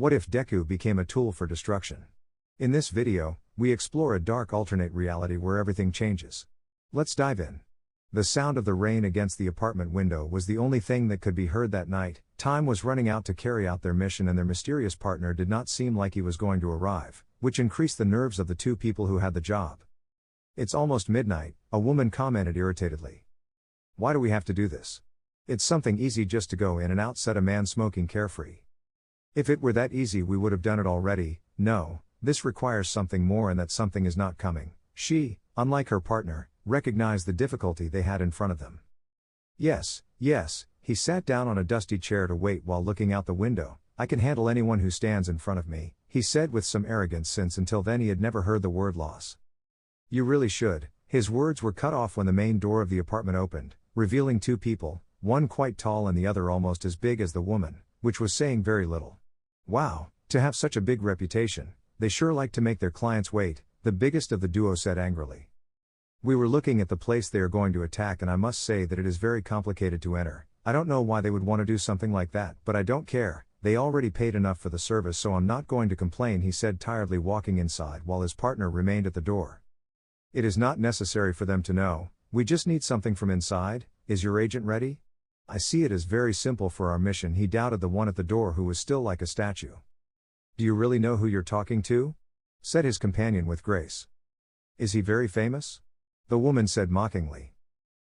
What if Deku became a tool for destruction? In this video, we explore a dark alternate reality where everything changes. Let's dive in. The sound of the rain against the apartment window was the only thing that could be heard that night. Time was running out to carry out their mission, and their mysterious partner did not seem like he was going to arrive, which increased the nerves of the two people who had the job. "It's almost midnight," a woman commented irritatedly. "Why do we have to do this? It's something easy just to go in and out," said a man smoking carefree. "If it were that easy, we would have done it already. No, this requires something more, and that something is not coming." She, unlike her partner, recognized the difficulty they had in front of them. Yes, he sat down on a dusty chair to wait while looking out the window. "I can handle anyone who stands in front of me," he said with some arrogance, since until then he had never heard the word loss. "You really should." His words were cut off when the main door of the apartment opened, revealing two people, one quite tall and the other almost as big as the woman, which was saying very little. "Wow, to have such a big reputation, they sure like to make their clients wait," the biggest of the duo said angrily. "We were looking at the place they are going to attack, and I must say that it is very complicated to enter. I don't know why they would want to do something like that, but I don't care. They already paid enough for the service, so I'm not going to complain," he said tiredly, walking inside while his partner remained at the door. "It is not necessary for them to know. We just need something from inside. Is your agent ready?" "I see it as very simple for our mission," he doubted the one at the door, who was still like a statue. "Do you really know who you're talking to?" said his companion with grace. "Is he very famous?" the woman said mockingly.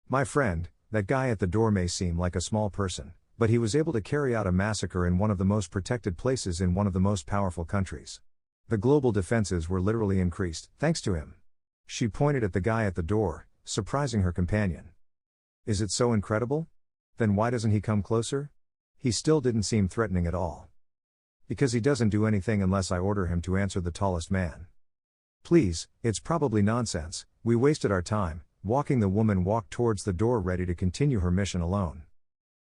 "My friend, that guy at the door may seem like a small person, but he was able to carry out a massacre in one of the most protected places in one of the most powerful countries. The global defenses were literally increased, thanks to him." She pointed at the guy at the door, surprising her companion. "Is it so incredible? Then why doesn't he come closer?" He still didn't seem threatening at all. "Because he doesn't do anything unless I order him to," answered the tallest man. "Please, it's probably nonsense. We wasted our time." The woman walked towards the door, ready to continue her mission alone.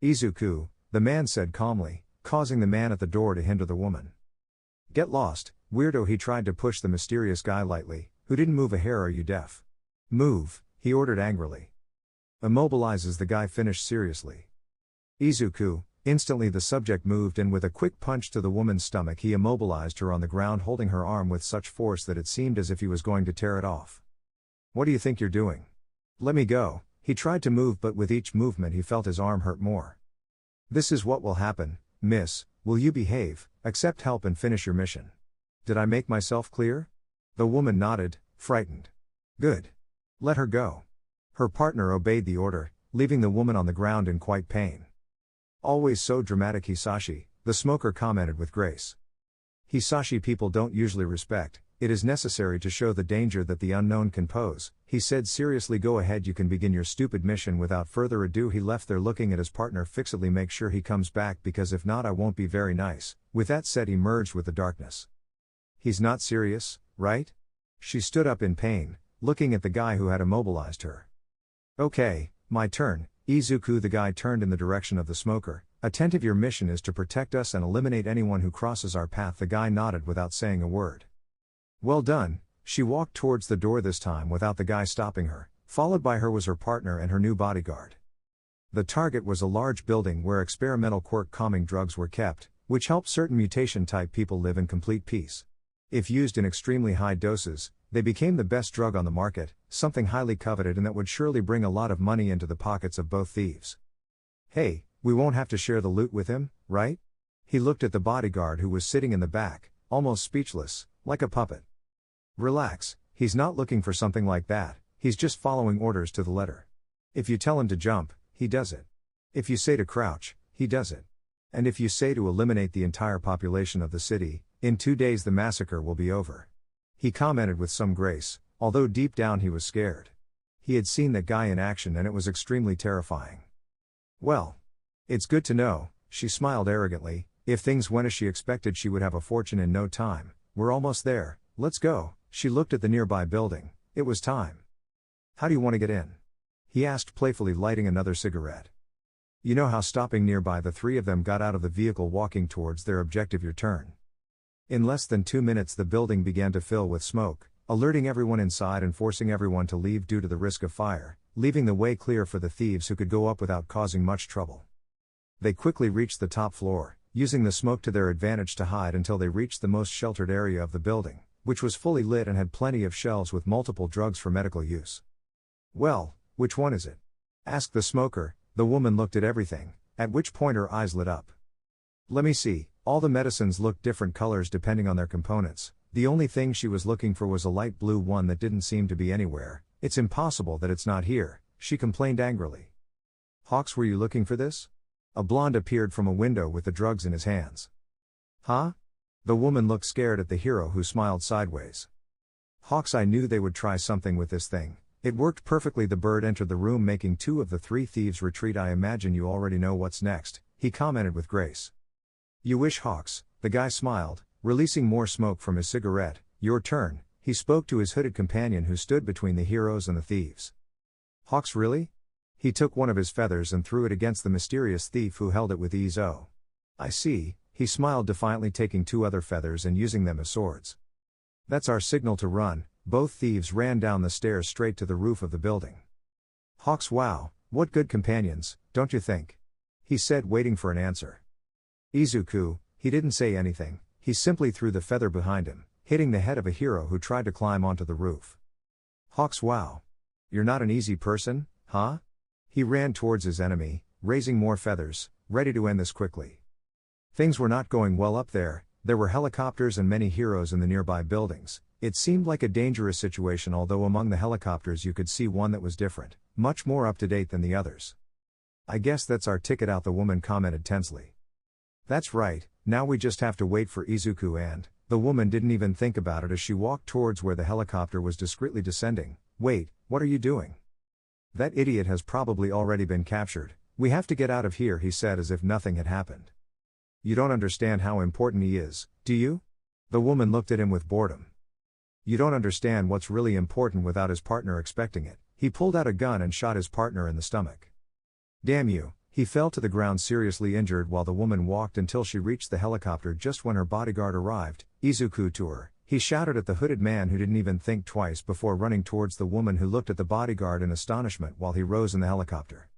"Izuku," the man said calmly, causing the man at the door to hinder the woman. "Get lost, weirdo," he tried to push the mysterious guy lightly, who didn't move a hair. "Are you deaf?" "Move," he ordered angrily. "Immobilizes," the guy finished seriously. "Izuku." Instantly the subject moved, and with a quick punch to the woman's stomach he immobilized her on the ground, holding her arm with such force that it seemed as if he was going to tear it off. "What do you think you're doing?" "Let me go." He tried to move, but with each movement he felt his arm hurt more. "This is what will happen, miss. Will you behave, accept help, and finish your mission?" "Did I make myself clear?" The woman nodded, frightened. "Good. Let her go." Her partner obeyed the order, leaving the woman on the ground in quite pain. "Always so dramatic, Hisashi," the smoker commented with grace. "Hisashi people don't usually respect. It is necessary to show the danger that the unknown can pose," he said seriously. "Go ahead, you can begin your stupid mission." Without further ado he left there, looking at his partner fixedly. "Make sure he comes back, because if not I won't be very nice." With that said he merged with the darkness. "He's not serious, right?" She stood up in pain, looking at the guy who had immobilized her. "Okay, my turn, Izuku." The guy turned in the direction of the smoker. "Attentive, your mission is to protect us and eliminate anyone who crosses our path." The guy nodded without saying a word. "Well done." She walked towards the door, this time without the guy stopping her. Followed by her was her partner and her new bodyguard. The target was a large building where experimental quirk calming drugs were kept, which helped certain mutation-type people live in complete peace. If used in extremely high doses, they became the best drug on the market, something highly coveted and that would surely bring a lot of money into the pockets of both thieves. "Hey, we won't have to share the loot with him, right?" He looked at the bodyguard, who was sitting in the back, almost speechless, like a puppet. "Relax, he's not looking for something like that. He's just following orders to the letter. If you tell him to jump, he does it. If you say to crouch, he does it. And if you say to eliminate the entire population of the city, in 2 days the massacre will be over." He commented with some grace, although deep down he was scared. He had seen that guy in action and it was extremely terrifying. "Well, it's good to know," she smiled arrogantly. If things went as she expected, she would have a fortune in no time. "We're almost there, let's go." She looked at the nearby building. It was time. "How do you want to get in?" he asked playfully, lighting another cigarette. "You know how." Stopping nearby, the three of them got out of the vehicle, walking towards their objective. "Your turn." In less than 2 minutes the building began to fill with smoke, alerting everyone inside and forcing everyone to leave due to the risk of fire, leaving the way clear for the thieves who could go up without causing much trouble. They quickly reached the top floor. using the smoke to their advantage to hide until they reached the most sheltered area of the building, which was fully lit and had plenty of shelves with multiple drugs for medical use. "Well, which one is it?" asked the smoker. The woman looked at everything, at which point her eyes lit up. "Let me see." All the medicines looked different colors depending on their components. The only thing she was looking for was a light blue one that didn't seem to be anywhere. "It's impossible that it's not here," she complained angrily. "Hawks, were you looking for this?" A blonde appeared from a window with the drugs in his hands. "Huh?" The woman looked scared at the hero, who smiled sideways. "Hawks, I knew they would try something with this thing. It worked perfectly." The bird entered the room, making two of the three thieves retreat. "I imagine you already know what's next," he commented with grace. "You wish, Hawks," the guy smiled, releasing more smoke from his cigarette. "Your turn," he spoke to his hooded companion who stood between the heroes and the thieves. "Hawks, really?" He took one of his feathers and threw it against the mysterious thief, who held it with ease. "Oh. I see," he smiled defiantly, taking two other feathers and using them as swords. "That's our signal to run." Both thieves ran down the stairs straight to the roof of the building. "Hawks, wow, what good companions, don't you think?" he said, waiting for an answer. Izuku, he didn't say anything. He simply threw the feather behind him, hitting the head of a hero who tried to climb onto the roof. "Hawks, wow. You're not an easy person, huh?" He ran towards his enemy, raising more feathers, ready to end this quickly. Things were not going well up there. There were helicopters and many heroes in the nearby buildings. It seemed like a dangerous situation, although among the helicopters you could see one that was different, much more up to date than the others. "I guess that's our ticket out," the woman commented tensely. "That's right, now we just have to wait for Izuku." And the woman didn't even think about it as she walked towards where the helicopter was discreetly descending. "Wait, what are you doing?" "That idiot has probably already been captured. We have to get out of here," he said as if nothing had happened. "You don't understand how important he is, do you?" The woman looked at him with boredom. "You don't understand what's really important," without his partner expecting it. He pulled out a gun and shot his partner in the stomach. "Damn you." He fell to the ground seriously injured while the woman walked until she reached the helicopter. Just when her bodyguard arrived, "Izuku, to her," he shouted at the hooded man, who didn't even think twice before running towards the woman, who looked at the bodyguard in astonishment while he rose in the helicopter.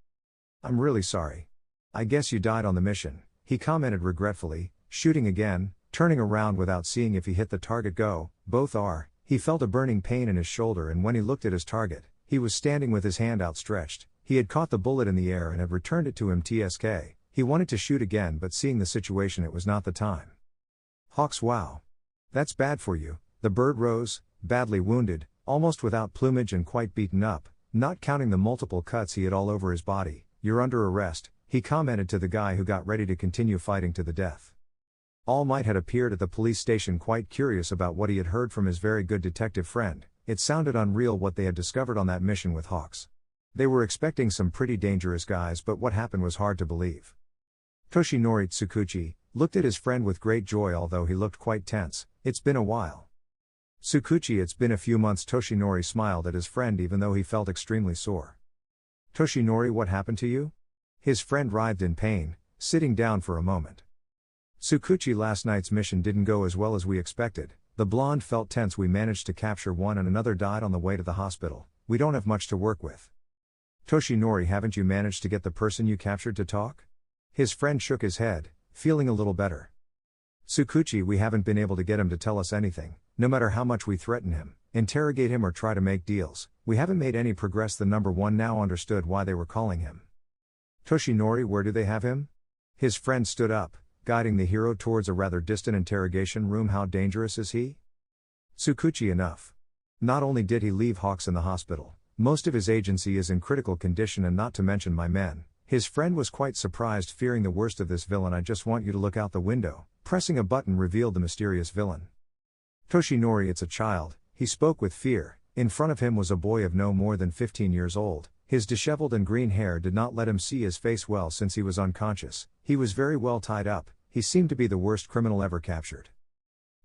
"I'm really sorry. I guess you died on the mission," he commented regretfully, shooting again, turning around without seeing if he hit the target. "Go, both are." He felt a burning pain in his shoulder, and when he looked at his target, he was standing with his hand outstretched. He had caught the bullet in the air and had returned it to him. TSK. He wanted to shoot again, but seeing the situation, it was not the time. "Hawks, wow. That's bad for you." The bird rose, badly wounded, almost without plumage and quite beaten up, not counting the multiple cuts he had all over his body. "You're under arrest," he commented to the guy who got ready to continue fighting to the death. All Might had appeared at the police station, quite curious about what he had heard from his very good detective friend. It sounded unreal what they had discovered on that mission with Hawks. They were expecting some pretty dangerous guys, but what happened was hard to believe. Toshinori Tsukuchi looked at his friend with great joy, although he looked quite tense. "It's been a while." "Tsukuchi, it's been a few months." Toshinori smiled at his friend even though he felt extremely sore. "Toshinori, what happened to you?" His friend writhed in pain, sitting down for a moment. "Tsukuchi, last night's mission didn't go as well as we expected." The blonde felt tense. "We managed to capture one and another died on the way to the hospital. We don't have much to work with." "Toshinori, haven't you managed to get the person you captured to talk?" His friend shook his head, feeling a little better. "Tsukuchi, we haven't been able to get him to tell us anything, no matter how much we threaten him, interrogate him or try to make deals. We haven't made any progress." The number one now understood why they were calling him. "Toshinori, where do they have him?" His friend stood up, guiding the hero towards a rather distant interrogation room. "How dangerous is he?" "Tsukuchi, enough. Not only did he leave Hawks in the hospital, most of his agency is in critical condition, and not to mention my men." His friend was quite surprised, fearing the worst of this villain. "I just want you to look out the window." Pressing a button revealed the mysterious villain. "Toshinori, it's a child." He spoke with fear. In front of him was a boy of no more than 15 years old. His disheveled and green hair did not let him see his face well since he was unconscious. He was very well tied up. He seemed to be the worst criminal ever captured.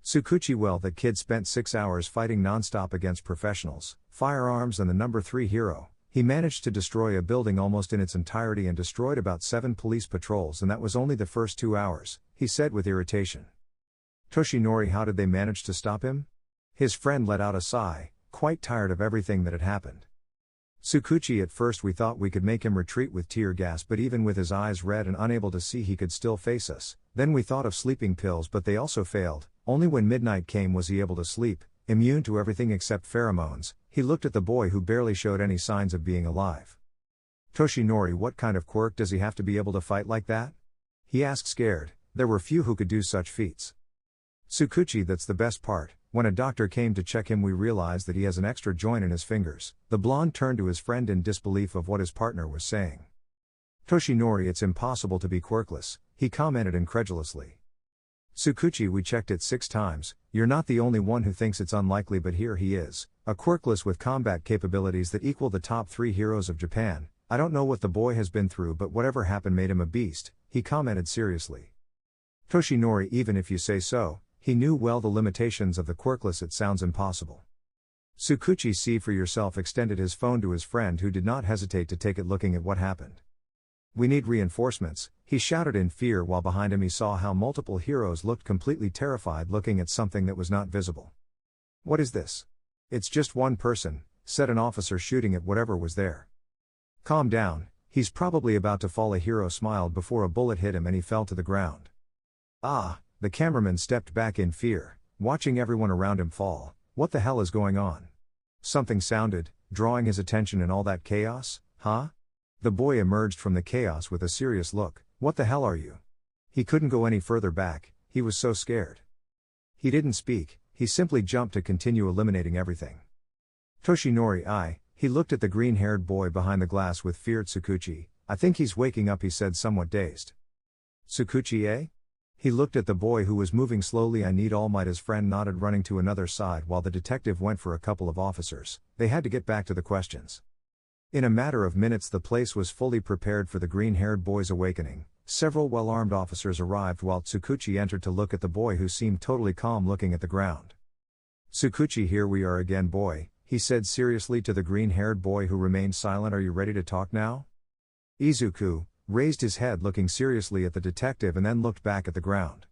"Tsukuchi, well, that kid spent 6 hours fighting non-stop against professionals, firearms and the number 3 hero. He managed to destroy a building almost in its entirety and destroyed about 7 police patrols, and that was only the first 2 hours, he said with irritation. "Toshinori, how did they manage to stop him?" His friend let out a sigh, quite tired of everything that had happened. "Tsukuchi, at first we thought we could make him retreat with tear gas, but even with his eyes red and unable to see, he could still face us. Then we thought of sleeping pills, but they also failed. Only when midnight came was he able to sleep, immune to everything except pheromones. He looked at the boy who barely showed any signs of being alive. Toshinori, what kind of quirk does he have to be able to fight like that? He asked scared. There were few who could do such feats. Tsukuchi, that's the best part. When a doctor came to check him, we realized that he has an extra joint in his fingers. The blonde turned to his friend in disbelief of what his partner was saying. Toshinori, it's impossible to be quirkless, he commented incredulously. Tsukuchi, we checked it 6 times, you're not the only one who thinks it's unlikely, but here he is, a quirkless with combat capabilities that equal the top 3 heroes of Japan. I don't know what the boy has been through, but whatever happened made him a beast, he commented seriously. Toshinori, even if you say so, he knew well the limitations of the quirkless, it sounds impossible. Tsukuchi, see for yourself, extended his phone to his friend, who did not hesitate to take it, looking at what happened. We need reinforcements, he shouted in fear, while behind him he saw how multiple heroes looked completely terrified, looking at something that was not visible. What is this? It's just one person, said an officer, shooting at whatever was there. Calm down, he's probably about to fall, a hero smiled before a bullet hit him and he fell to the ground. Ah, the cameraman stepped back in fear, watching everyone around him fall. What the hell is going on? Something sounded, drawing his attention in all that chaos, huh? The boy emerged from the chaos with a serious look. What the hell are you? He couldn't go any further back, he was so scared. He didn't speak, he simply jumped to continue eliminating everything. Toshinori, he looked at the green-haired boy behind the glass with fear. Tsukuchi, I think he's waking up, he said, somewhat dazed. Tsukuchi, eh? He looked at the boy who was moving slowly. I need All Might. His friend nodded, running to another side while the detective went for a couple of officers. They had to get back to the questions. In a matter of minutes the place was fully prepared for the green-haired boy's awakening. Several well-armed officers arrived while Tsukuchi entered to look at the boy, who seemed totally calm, looking at the ground. Tsukuchi, here we are again, boy, he said seriously to the green-haired boy, who remained silent. Are you ready to talk now? Izuku raised his head, looking seriously at the detective, and then looked back at the ground.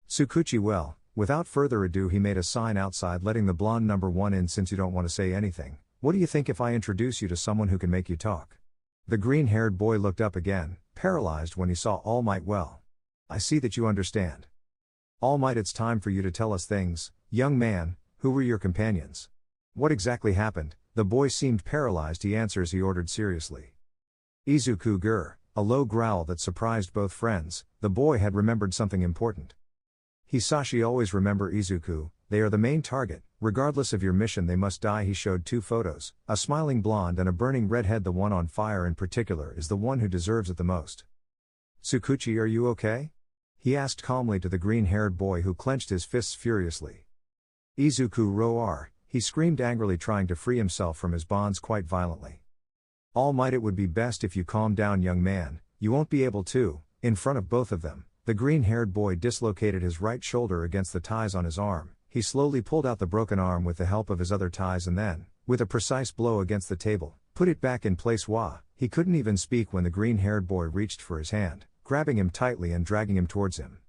Tsukuchi, well, without further ado he made a sign outside, letting the blonde number 1 in. Since you don't want to say anything, what do you think if I introduce you to someone who can make you talk? The green-haired boy looked up again, paralyzed when he saw All Might. Well, I see that you understand. All Might, it's time for you to tell us things. Young man, who were your companions? What exactly happened? The boy seemed paralyzed. He answers, he ordered seriously. Izuku, grr, a low growl that surprised both friends. The boy had remembered something important. Hisashi, always remember Izuku, they are the main target. Regardless of your mission they must die. He showed 2 photos, a smiling blonde and a burning redhead. The one on fire in particular is the one who deserves it the most. Tsukuchi, are you okay? He asked calmly to the green-haired boy, who clenched his fists furiously. Izuku roar, he screamed angrily, trying to free himself from his bonds quite violently. All Might, it would be best if you calm down, young man, you won't be able to. In front of both of them, the green-haired boy dislocated his right shoulder against the ties on his arm. He slowly pulled out the broken arm with the help of his other ties and then, with a precise blow against the table, put it back in place. Wah! He couldn't even speak when the green-haired boy reached for his hand, grabbing him tightly and dragging him towards him.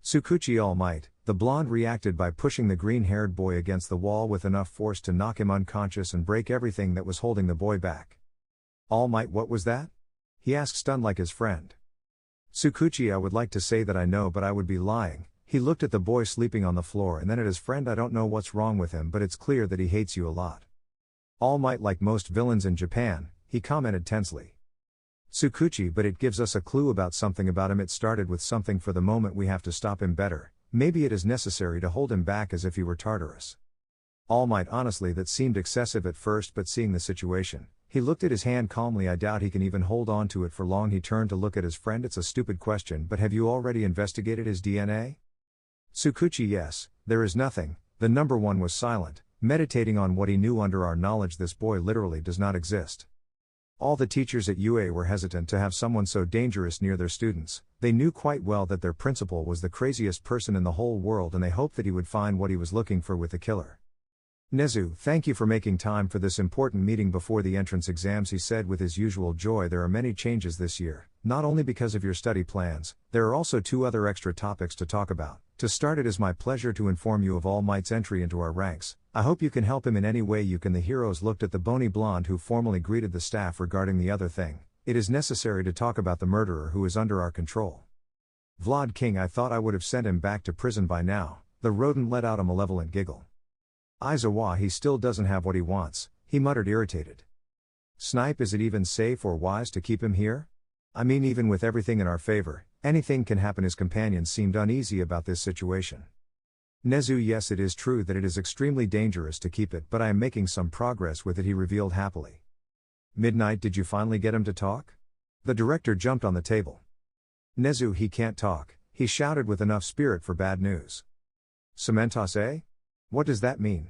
Tsukuchi, All Might, the blonde reacted by pushing the green-haired boy against the wall with enough force to knock him unconscious and break everything that was holding the boy back. All Might, what was that? He asked, stunned like his friend. Tsukuchi, I would like to say that I know, but I would be lying. He looked at the boy sleeping on the floor and then at his friend. I don't know what's wrong with him, but it's clear that he hates you a lot. All Might, like most villains in Japan, he commented tensely. Tsukuchi, but it gives us a clue about something about him. It started with something. For the moment we have to stop him better. Maybe it is necessary to hold him back as if he were Tartarus. All Might, honestly that seemed excessive at first, but seeing the situation, he looked at his hand calmly. I doubt he can even hold on to it for long. He turned to look at his friend. It's a stupid question, but have you already investigated his DNA? Tsukuchi, yes, there is nothing. The number 1 was silent, meditating on what he knew. Under our knowledge this boy literally does not exist. All the teachers at UA were hesitant to have someone so dangerous near their students. They knew quite well that their principal was the craziest person in the whole world, and they hoped that he would find what he was looking for with the killer. Nezu, thank you for making time for this important meeting before the entrance exams, he said with his usual joy. There are many changes this year, not only because of your study plans, there are also 2 other extra topics to talk about. To start, it is my pleasure to inform you of All Might's entry into our ranks. I hope you can help him in any way you can. The heroes looked at the bony blonde who formally greeted the staff regarding the other thing. It is necessary to talk about the murderer who is under our control. Vlad King, I thought I would have sent him back to prison by now. The rodent let out a malevolent giggle. Aizawa, he still doesn't have what he wants, he muttered, irritated. Snipe, is it even safe or wise to keep him here? I mean, even with everything in our favor, anything can happen. His companions seemed uneasy about this situation. Nezu, yes, it is true that it is extremely dangerous to keep it, but I am making some progress with it, he revealed happily. Midnight, did you finally get him to talk? The director jumped on the table. Nezu, he can't talk, he shouted with enough spirit for bad news. Cementos, eh? What does that mean?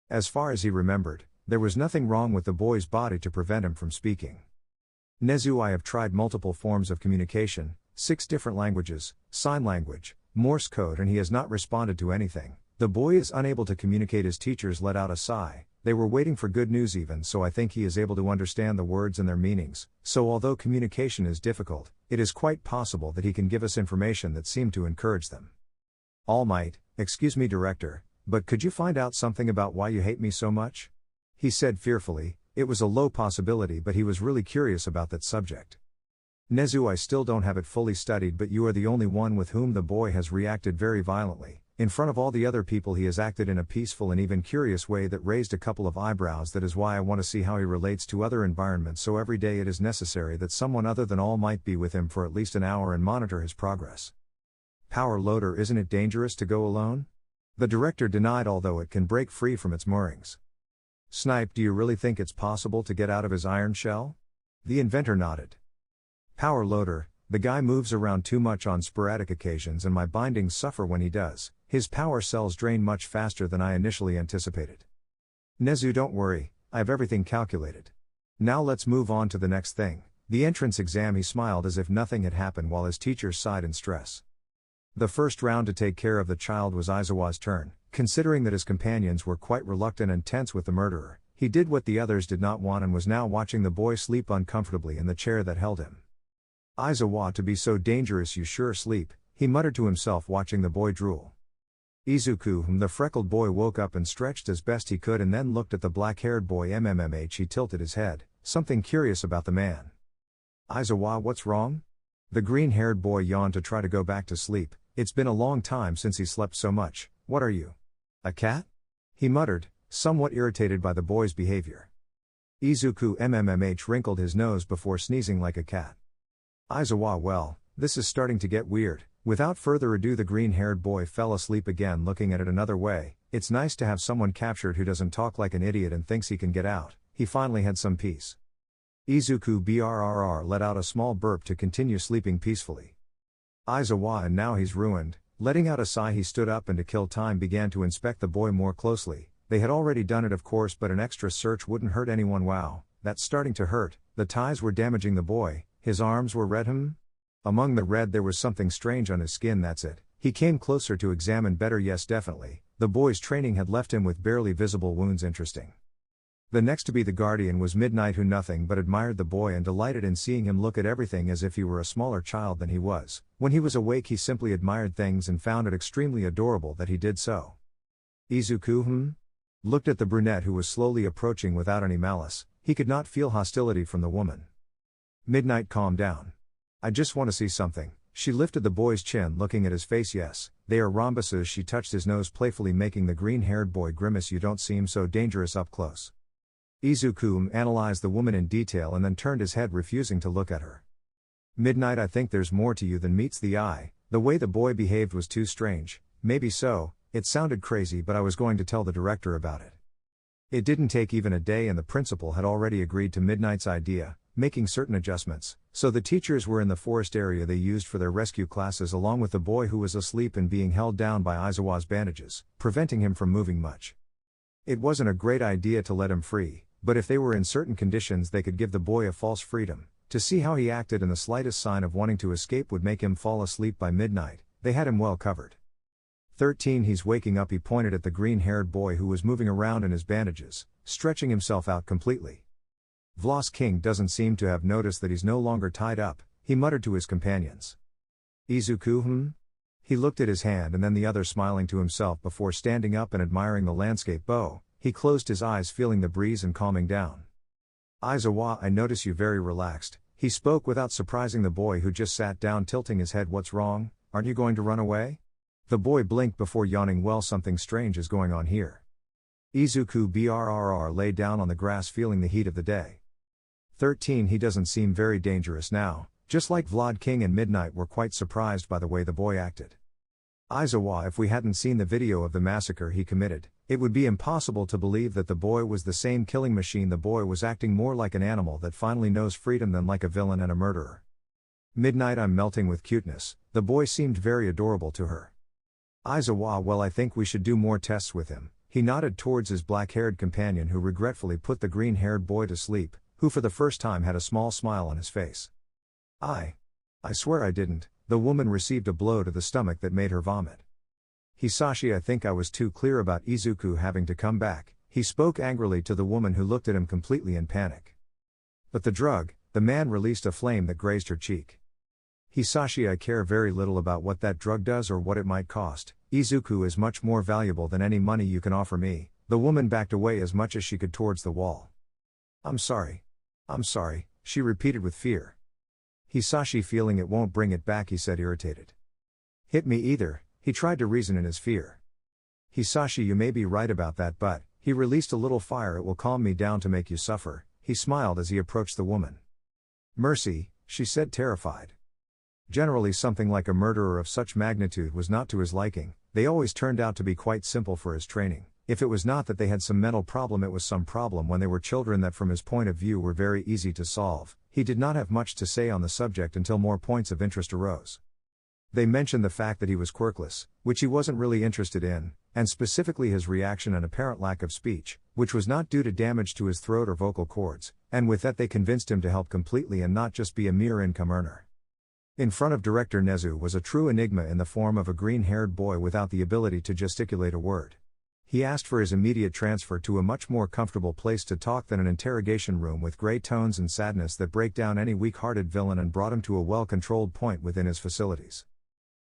As far as he remembered, there was nothing wrong with the boy's body to prevent him from speaking. Nezu, I have tried multiple forms of communication, 6 different languages, sign language, Morse code, and he has not responded to anything. The boy is unable to communicate. His teachers let out a sigh. They were waiting for good news even, so I think he is able to understand the words and their meanings. So although communication is difficult, it is quite possible that he can give us information that seem to encourage them. All Might, excuse me director, but could you find out something about why you hate me so much? He said fearfully. It was a low possibility, but he was really curious about that subject. Nezu, I still don't have it fully studied, but you are the only one with whom the boy has reacted very violently. In front of all the other people he has acted in a peaceful and even curious way that raised a couple of eyebrows. That is why I want to see how he relates to other environments, so every day it is necessary that someone other than All Might be with him for at least an hour and monitor his progress. Power loader, isn't it dangerous to go alone? The director denied, although it can break free from its moorings. Snipe, do you really think it's possible to get out of his iron shell? The inventor nodded. Power loader, the guy moves around too much on sporadic occasions and my bindings suffer when he does. His power cells drain much faster than I initially anticipated. Nezu, don't worry, I have everything calculated. Now let's move on to the next thing, the entrance exam. He smiled as if nothing had happened while his teachers sighed in stress. The first round to take care of the child was Aizawa's turn. Considering that his companions were quite reluctant and tense with the murderer, he did what the others did not want and was now watching the boy sleep uncomfortably in the chair that held him. Aizawa, to be so dangerous, you sure sleep, he muttered to himself watching the boy drool. Izuku, the freckled boy, woke up and stretched as best he could and then looked at the black-haired boy. He tilted his head, something curious about the man. Aizawa, what's wrong? The green-haired boy yawned to try to go back to sleep. It's been a long time since he slept so much. What are you? A cat? He muttered, somewhat irritated by the boy's behavior. Izuku wrinkled his nose before sneezing like a cat. Aizawa, well, this is starting to get weird. Without further ado, the green-haired boy fell asleep again. Looking at it another way, it's nice to have someone captured who doesn't talk like an idiot and thinks he can get out. He finally had some peace. Izuku let out a small burp to continue sleeping peacefully. Aizawa, and now he's ruined. Letting out a sigh, he stood up and to kill time began to inspect the boy more closely. They had already done it, of course, but an extra search wouldn't hurt anyone. Wow, that's starting to hurt. The ties were damaging the boy. His arms were red. Among the red there was something strange on his skin. That's it. He came closer to examine better. Yes, definitely. The boy's training had left him with barely visible wounds. Interesting. The next to be the guardian was Midnight, who nothing but admired the boy and delighted in seeing him look at everything as if he were a smaller child than he was. When he was awake he simply admired things and found it extremely adorable that he did so. Izuku, looked at the brunette who was slowly approaching without any malice. He could not feel hostility from the woman. Midnight, calm down. I just want to see something. She lifted the boy's chin, looking at his face. Yes, they are rhombuses. She touched his nose playfully, making the green-haired boy grimace. You don't seem so dangerous up close. Izuku analyzed the woman in detail and then turned his head, refusing to look at her. Midnight, I think there's more to you than meets the eye. The way the boy behaved was too strange. Maybe so, it sounded crazy, but I was going to tell the director about it. It didn't take even a day and the principal had already agreed to Midnight's idea, making certain adjustments, so the teachers were in the forest area they used for their rescue classes, along with the boy who was asleep and being held down by Aizawa's bandages, preventing him from moving much. It wasn't a great idea to let him free, but if they were in certain conditions they could give the boy a false freedom, to see how he acted, and the slightest sign of wanting to escape would make him fall asleep by midnight. They had him well covered. 13 He's waking up, he pointed at the green-haired boy who was moving around in his bandages, stretching himself out completely. Vlos King doesn't seem to have noticed that he's no longer tied up, he muttered to his companions. Izuku, He looked at his hand and then the other, smiling to himself before standing up and admiring the landscape. He closed his eyes, feeling the breeze and calming down. Aizawa, I notice you very relaxed, he spoke without surprising the boy who just sat down, tilting his head. What's wrong? Aren't you going to run away? The boy blinked before yawning. Well, something strange is going on here. Izuku brrr lay down on the grass feeling the heat of the day. 13 He doesn't seem very dangerous now, just like Vlad King and Midnight were quite surprised by the way the boy acted. Aizawa, if we hadn't seen the video of the massacre he committed, it would be impossible to believe that the boy was the same killing machine. The boy was acting more like an animal that finally knows freedom than like a villain and a murderer. Midnight, I'm melting with cuteness. The boy seemed very adorable to her. Aizawa, well, I think we should do more tests with him. He nodded towards his black-haired companion, who regretfully put the green-haired boy to sleep, who for the first time had a small smile on his face. I swear I didn't. The woman received a blow to the stomach that made her vomit. Hisashi, I think I was too clear about Izuku having to come back. He spoke angrily to the woman, who looked at him completely in panic. But the drug, the man released a flame that grazed her cheek. Hisashi, I care very little about what that drug does or what it might cost. Izuku is much more valuable than any money you can offer me. The woman backed away as much as she could towards the wall. I'm sorry, she repeated with fear. Hisashi, feeling it won't bring it back, he said, irritated. Hit me either, he tried to reason in his fear. Hisashi, you may be right about that, but he released a little fire. It will calm me down to make you suffer. He smiled as he approached the woman. Mercy, she said, terrified. Generally, something like a murderer of such magnitude was not to his liking. They always turned out to be quite simple for his training. If it was not that they had some mental problem, it was some problem when they were children that from his point of view were very easy to solve. He did not have much to say on the subject until more points of interest arose. They mentioned the fact that he was quirkless, which he wasn't really interested in, and specifically his reaction and apparent lack of speech, which was not due to damage to his throat or vocal cords, and with that they convinced him to help completely and not just be a mere income earner. In front of Director Nezu was a true enigma in the form of a green-haired boy without the ability to gesticulate a word. He asked for his immediate transfer to a much more comfortable place to talk than an interrogation room with gray tones and sadness that break down any weak-hearted villain, and brought him to a well-controlled point within his facilities.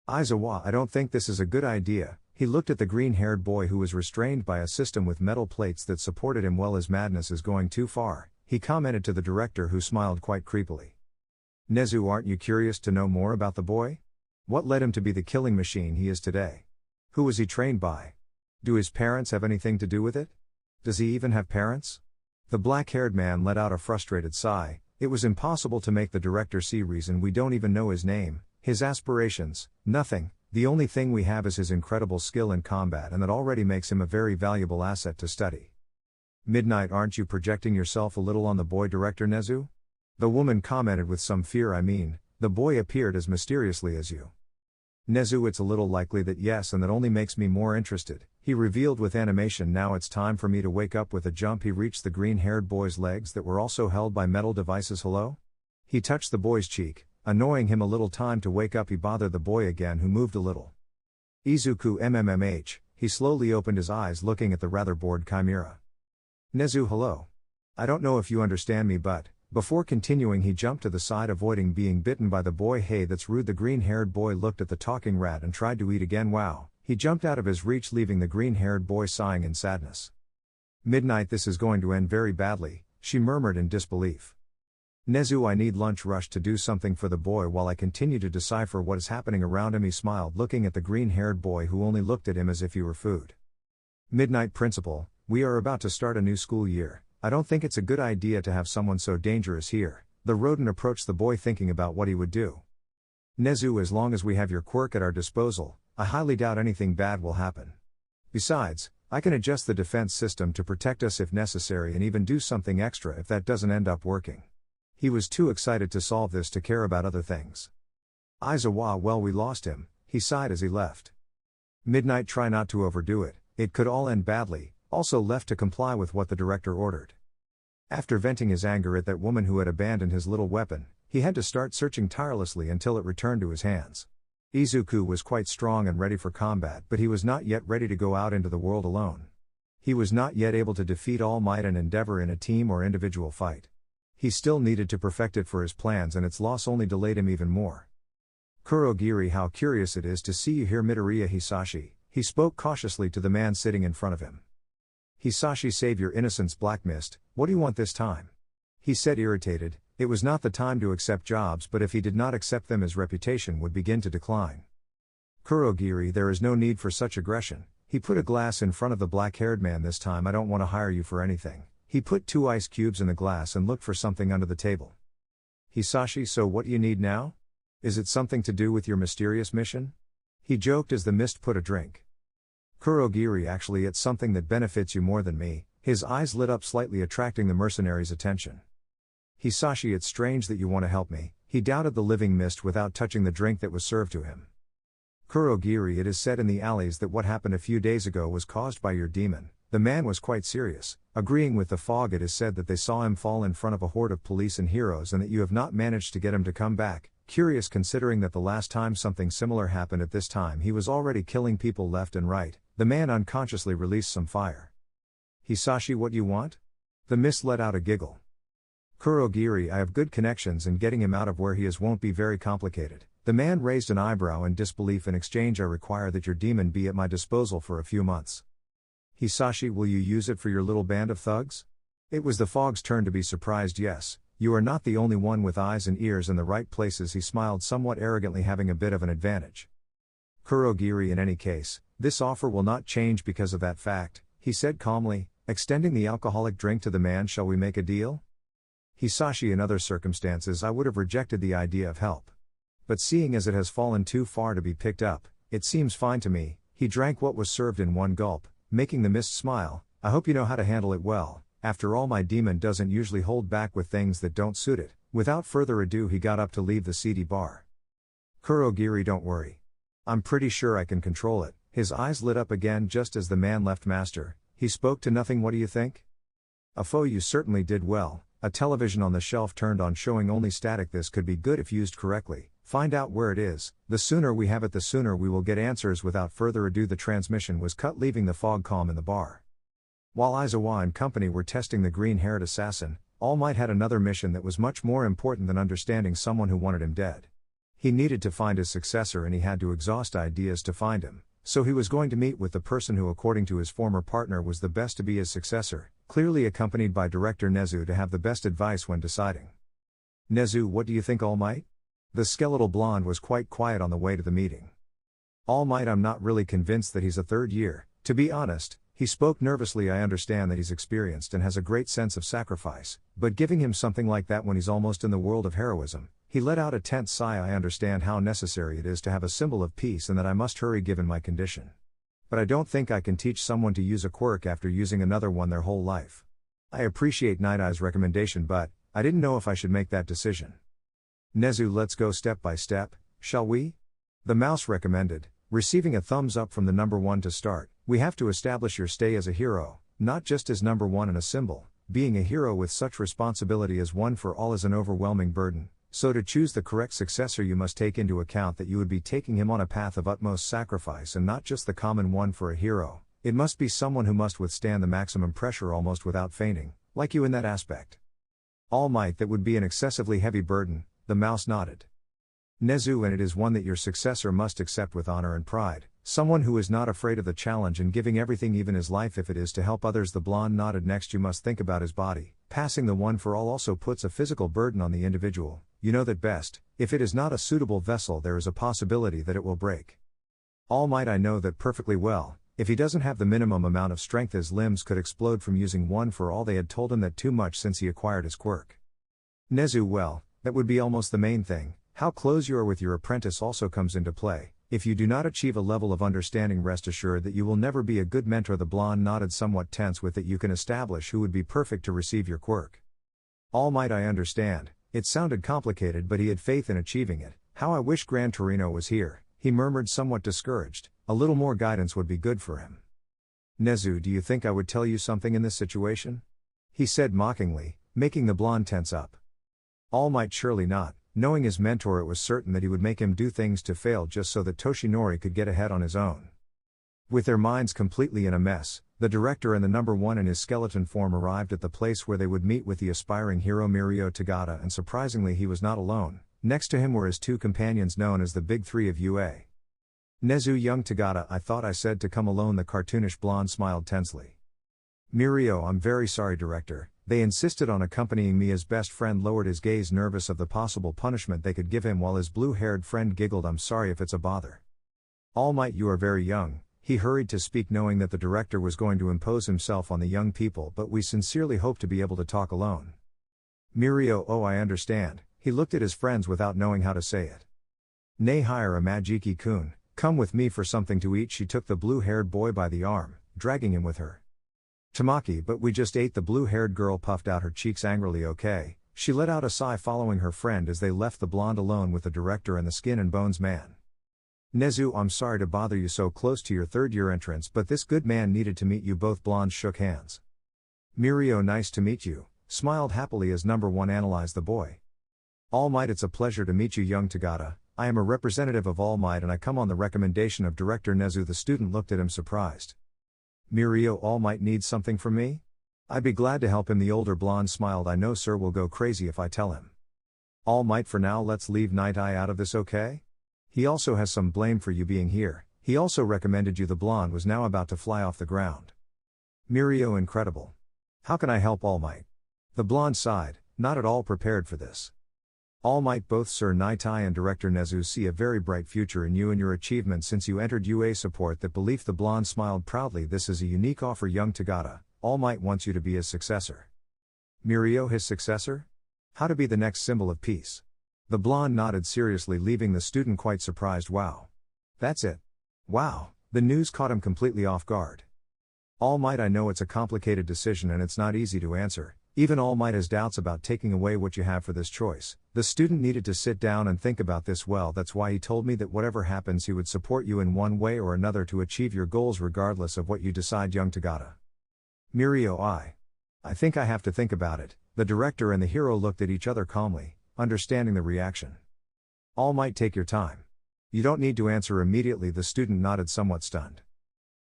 Aizawa, I don't think this is a good idea. He looked at the green-haired boy, who was restrained by a system with metal plates that supported him. Well, his madness is going too far, he commented to the director, who smiled quite creepily. Nezu, aren't you curious to know more about the boy? What led him to be the killing machine he is today? Who was he trained by? Do his parents have anything to do with it? Does he even have parents? The black-haired man let out a frustrated sigh. It was impossible to make the director see reason. We don't even know his name, his aspirations, nothing. The only thing we have is his incredible skill in combat, and that already makes him a very valuable asset to study. Midnight, aren't you projecting yourself a little on the boy, Director Nezu? The woman commented with some fear. I mean, the boy appeared as mysteriously as you. Nezu, it's a little likely that yes, and that only makes me more interested, he revealed with animation. Now it's time for me to wake up. With a jump he reached the green-haired boy's legs that were also held by metal devices. Hello? He touched the boy's cheek, annoying him a little. Time to wake up, he bothered the boy again, who moved a little. Izuku mmh, he slowly opened his eyes, looking at the rather bored chimera. Nezu, hello. I don't know if you understand me, but... Before continuing, he jumped to the side, avoiding being bitten by the boy. Hey, that's rude. The green-haired boy looked at the talking rat and tried to eat again. Wow, he jumped out of his reach, leaving the green-haired boy sighing in sadness. Midnight, this is going to end very badly, she murmured in disbelief. Nezu, I need lunch. Rushed to do something for the boy while I continue to decipher what is happening around him. He smiled, looking at the green-haired boy, who only looked at him as if he were food. Midnight, Principal, we are about to start a new school year. I don't think it's a good idea to have someone so dangerous here. The rodent approached the boy, thinking about what he would do. Nezu, as long as we have your quirk at our disposal, I highly doubt anything bad will happen. Besides, I can adjust the defense system to protect us if necessary, and even do something extra if that doesn't end up working. He was too excited to solve this to care about other things. Aizawa, well, we lost him, he sighed as he left. Midnight, try not to overdo it, it could all end badly. Also left to comply with what the director ordered. After venting his anger at that woman who had abandoned his little weapon, he had to start searching tirelessly until it returned to his hands. Izuku was quite strong and ready for combat, but he was not yet ready to go out into the world alone. He was not yet able to defeat All Might and Endeavor in a team or individual fight. He still needed to perfect it for his plans, and its loss only delayed him even more. Kurogiri, how curious it is to see you here. Midoriya Hisashi, he spoke cautiously to the man sitting in front of him. Hisashi, save your innocence. Black Mist, what do you want this time? He said, irritated. It was not the time to accept jobs, but if he did not accept them, his reputation would begin to decline. Kurogiri, there is no need for such aggression. He put a glass in front of the black-haired man. This time I don't want to hire you for anything. He put 2 ice cubes in the glass and looked for something under the table. Hisashi, so what do you need now? Is it something to do with your mysterious mission? He joked as the mist put a drink. Kurogiri, actually it's something that benefits you more than me. His eyes lit up slightly, attracting the mercenary's attention. Hisashi, it's strange that you want to help me. He doubted the living mist without touching the drink that was served to him. Kurogiri, it is said in the alleys that what happened a few days ago was caused by your demon. The man was quite serious. Agreeing with the fog, it is said that they saw him fall in front of a horde of police and heroes and that you have not managed to get him to come back. Curious, considering that the last time something similar happened at this time he was already killing people left and right. The man unconsciously released some fire. Hisashi, what do you want? The mist let out a giggle. Kurogiri, I have good connections and getting him out of where he is won't be very complicated. The man raised an eyebrow in disbelief. In exchange I require that your demon be at my disposal for a few months. Hisashi, will you use it for your little band of thugs? It was the fog's turn to be surprised. Yes, you are not the only one with eyes and ears in the right places. He smiled somewhat arrogantly, having a bit of an advantage. Kurogiri, in any case, this offer will not change because of that fact, he said calmly, extending the alcoholic drink to the man. Shall we make a deal? Hisashi, in other circumstances I would have rejected the idea of help. But seeing as it has fallen too far to be picked up, it seems fine to me. He drank what was served in one gulp, making the mist smile. I hope you know how to handle it well. After all, my demon doesn't usually hold back with things that don't suit it. Without further ado, he got up to leave the seedy bar. Kurogiri, don't worry. I'm pretty sure I can control it. His eyes lit up again just as the man left. Master, he spoke to nothing. What do you think? Afo, you certainly did well. A television on the shelf turned on showing only static. This could be good if used correctly. Find out where it is. The sooner we have it, the sooner we will get answers. Without further ado, the transmission was cut, leaving the fog calm in the bar. While Aizawa and company were testing the green-haired assassin, All Might had another mission that was much more important than understanding someone who wanted him dead. He needed to find his successor and he had to exhaust ideas to find him, so he was going to meet with the person who, according to his former partner, was the best to be his successor, clearly accompanied by director Nezu to have the best advice when deciding. Nezu, what do you think, All Might? The skeletal blonde was quite quiet on the way to the meeting. All Might, I'm not really convinced that he's a third year, to be honest. He spoke nervously. I understand that he's experienced and has a great sense of sacrifice, but giving him something like that when he's almost in the world of heroism. He let out a tense sigh. I understand how necessary it is to have a symbol of peace and that I must hurry given my condition. But I don't think I can teach someone to use a quirk after using another one their whole life. I appreciate Night Eye's recommendation, but I didn't know if I should make that decision. Nezu, let's go step by step, shall we? The mouse recommended, receiving a thumbs up from the number one to start. We have to establish your stay as a hero, not just as number one and a symbol. Being a hero with such responsibility as one for all is an overwhelming burden, so to choose the correct successor you must take into account that you would be taking him on a path of utmost sacrifice and not just the common one for a hero. It must be someone who must withstand the maximum pressure almost without fainting, like you in that aspect. All Might, that would be an excessively heavy burden, the mouse nodded. Nezu, and it is one that your successor must accept with honor and pride, someone who is not afraid of the challenge and giving everything, even his life if it is to help others. The blonde nodded. Next you must think about his body. Passing the one for all also puts a physical burden on the individual. You know that best. If it is not a suitable vessel, there is a possibility that it will break. All Might, I know that perfectly well. If he doesn't have the minimum amount of strength, his limbs could explode from using one for all. They had told him that too much since he acquired his quirk. Nezu, well, that would be almost the main thing. How close you are with your apprentice also comes into play. If you do not achieve a level of understanding, rest assured that you will never be a good mentor. The blonde nodded, somewhat tense with it. You can establish who would be perfect to receive your quirk. All Might, I understand. It sounded complicated, but he had faith in achieving it. How I wish Gran Torino was here, he murmured, somewhat discouraged. A little more guidance would be good for him. Nezu, do you think I would tell you something in this situation? He said mockingly, making the blonde tense up. All Might, surely not. Knowing his mentor, it was certain that he would make him do things to fail just so that Toshinori could get ahead on his own. With their minds completely in a mess, the director and the number one in his skeleton form arrived at the place where they would meet with the aspiring hero Mirio Tagada, and surprisingly he was not alone. Next to him were his two companions known as the Big Three of UA. Nezu, young Tagada, I thought I said to come alone. The cartoonish blonde smiled tensely. Mirio, I'm very sorry, director. They insisted on accompanying me. His best friend lowered his gaze, nervous of the possible punishment they could give him, while his blue-haired friend giggled. I'm sorry if it's a bother. All Might, you are very young. He hurried to speak, knowing that the director was going to impose himself on the young people, but we sincerely hope to be able to talk alone. Mirio, oh, I understand. He looked at his friends without knowing how to say it. Nay, hire a Majiki-kun, come with me for something to eat. She took the blue-haired boy by the arm, dragging him with her. Tamaki, but we just ate. The blue-haired girl puffed out her cheeks angrily. Okay, she let out a sigh, following her friend as they left the blonde alone with the director and the skin and bones man. Nezu, I'm sorry to bother you so close to your third-year entrance, but this good man needed to meet you. Both blondes shook hands. Mirio, nice to meet you, smiled happily as number one analyzed the boy. All Might, it's a pleasure to meet you, young Tagata. I am a representative of All Might and I come on the recommendation of Director Nezu. The student looked at him surprised. Mirio, All Might needs something from me? I'd be glad to help him. The older blonde smiled. I know sir will go crazy if I tell him. All Might, for now let's leave Night Eye out of this, okay? He also has some blame for you being here. He also recommended you. The blonde was now about to fly off the ground. Mirio, incredible. How can I help, All Might? The blonde sighed, not at all prepared for this. All Might, both Sir Naitai and Director Nezu see a very bright future in you and your achievements since you entered UA. Support that belief. The blonde smiled proudly. This is a unique offer, young Tagata. All Might wants you to be his successor. Mirio, his successor? How to be the next symbol of peace? The blonde nodded seriously, leaving the student quite surprised. Wow. That's it. Wow, the news caught him completely off guard. All Might, I know it's a complicated decision and it's not easy to answer. Even All Might has doubts about taking away what you have for this choice. The student needed to sit down and think about this well. That's why he told me that whatever happens he would support you in one way or another to achieve your goals regardless of what you decide, young Tagata. Mirio, I think I have to think about it. The director and the hero looked at each other calmly, understanding the reaction. All Might, take your time. You don't need to answer immediately. The student nodded, somewhat stunned.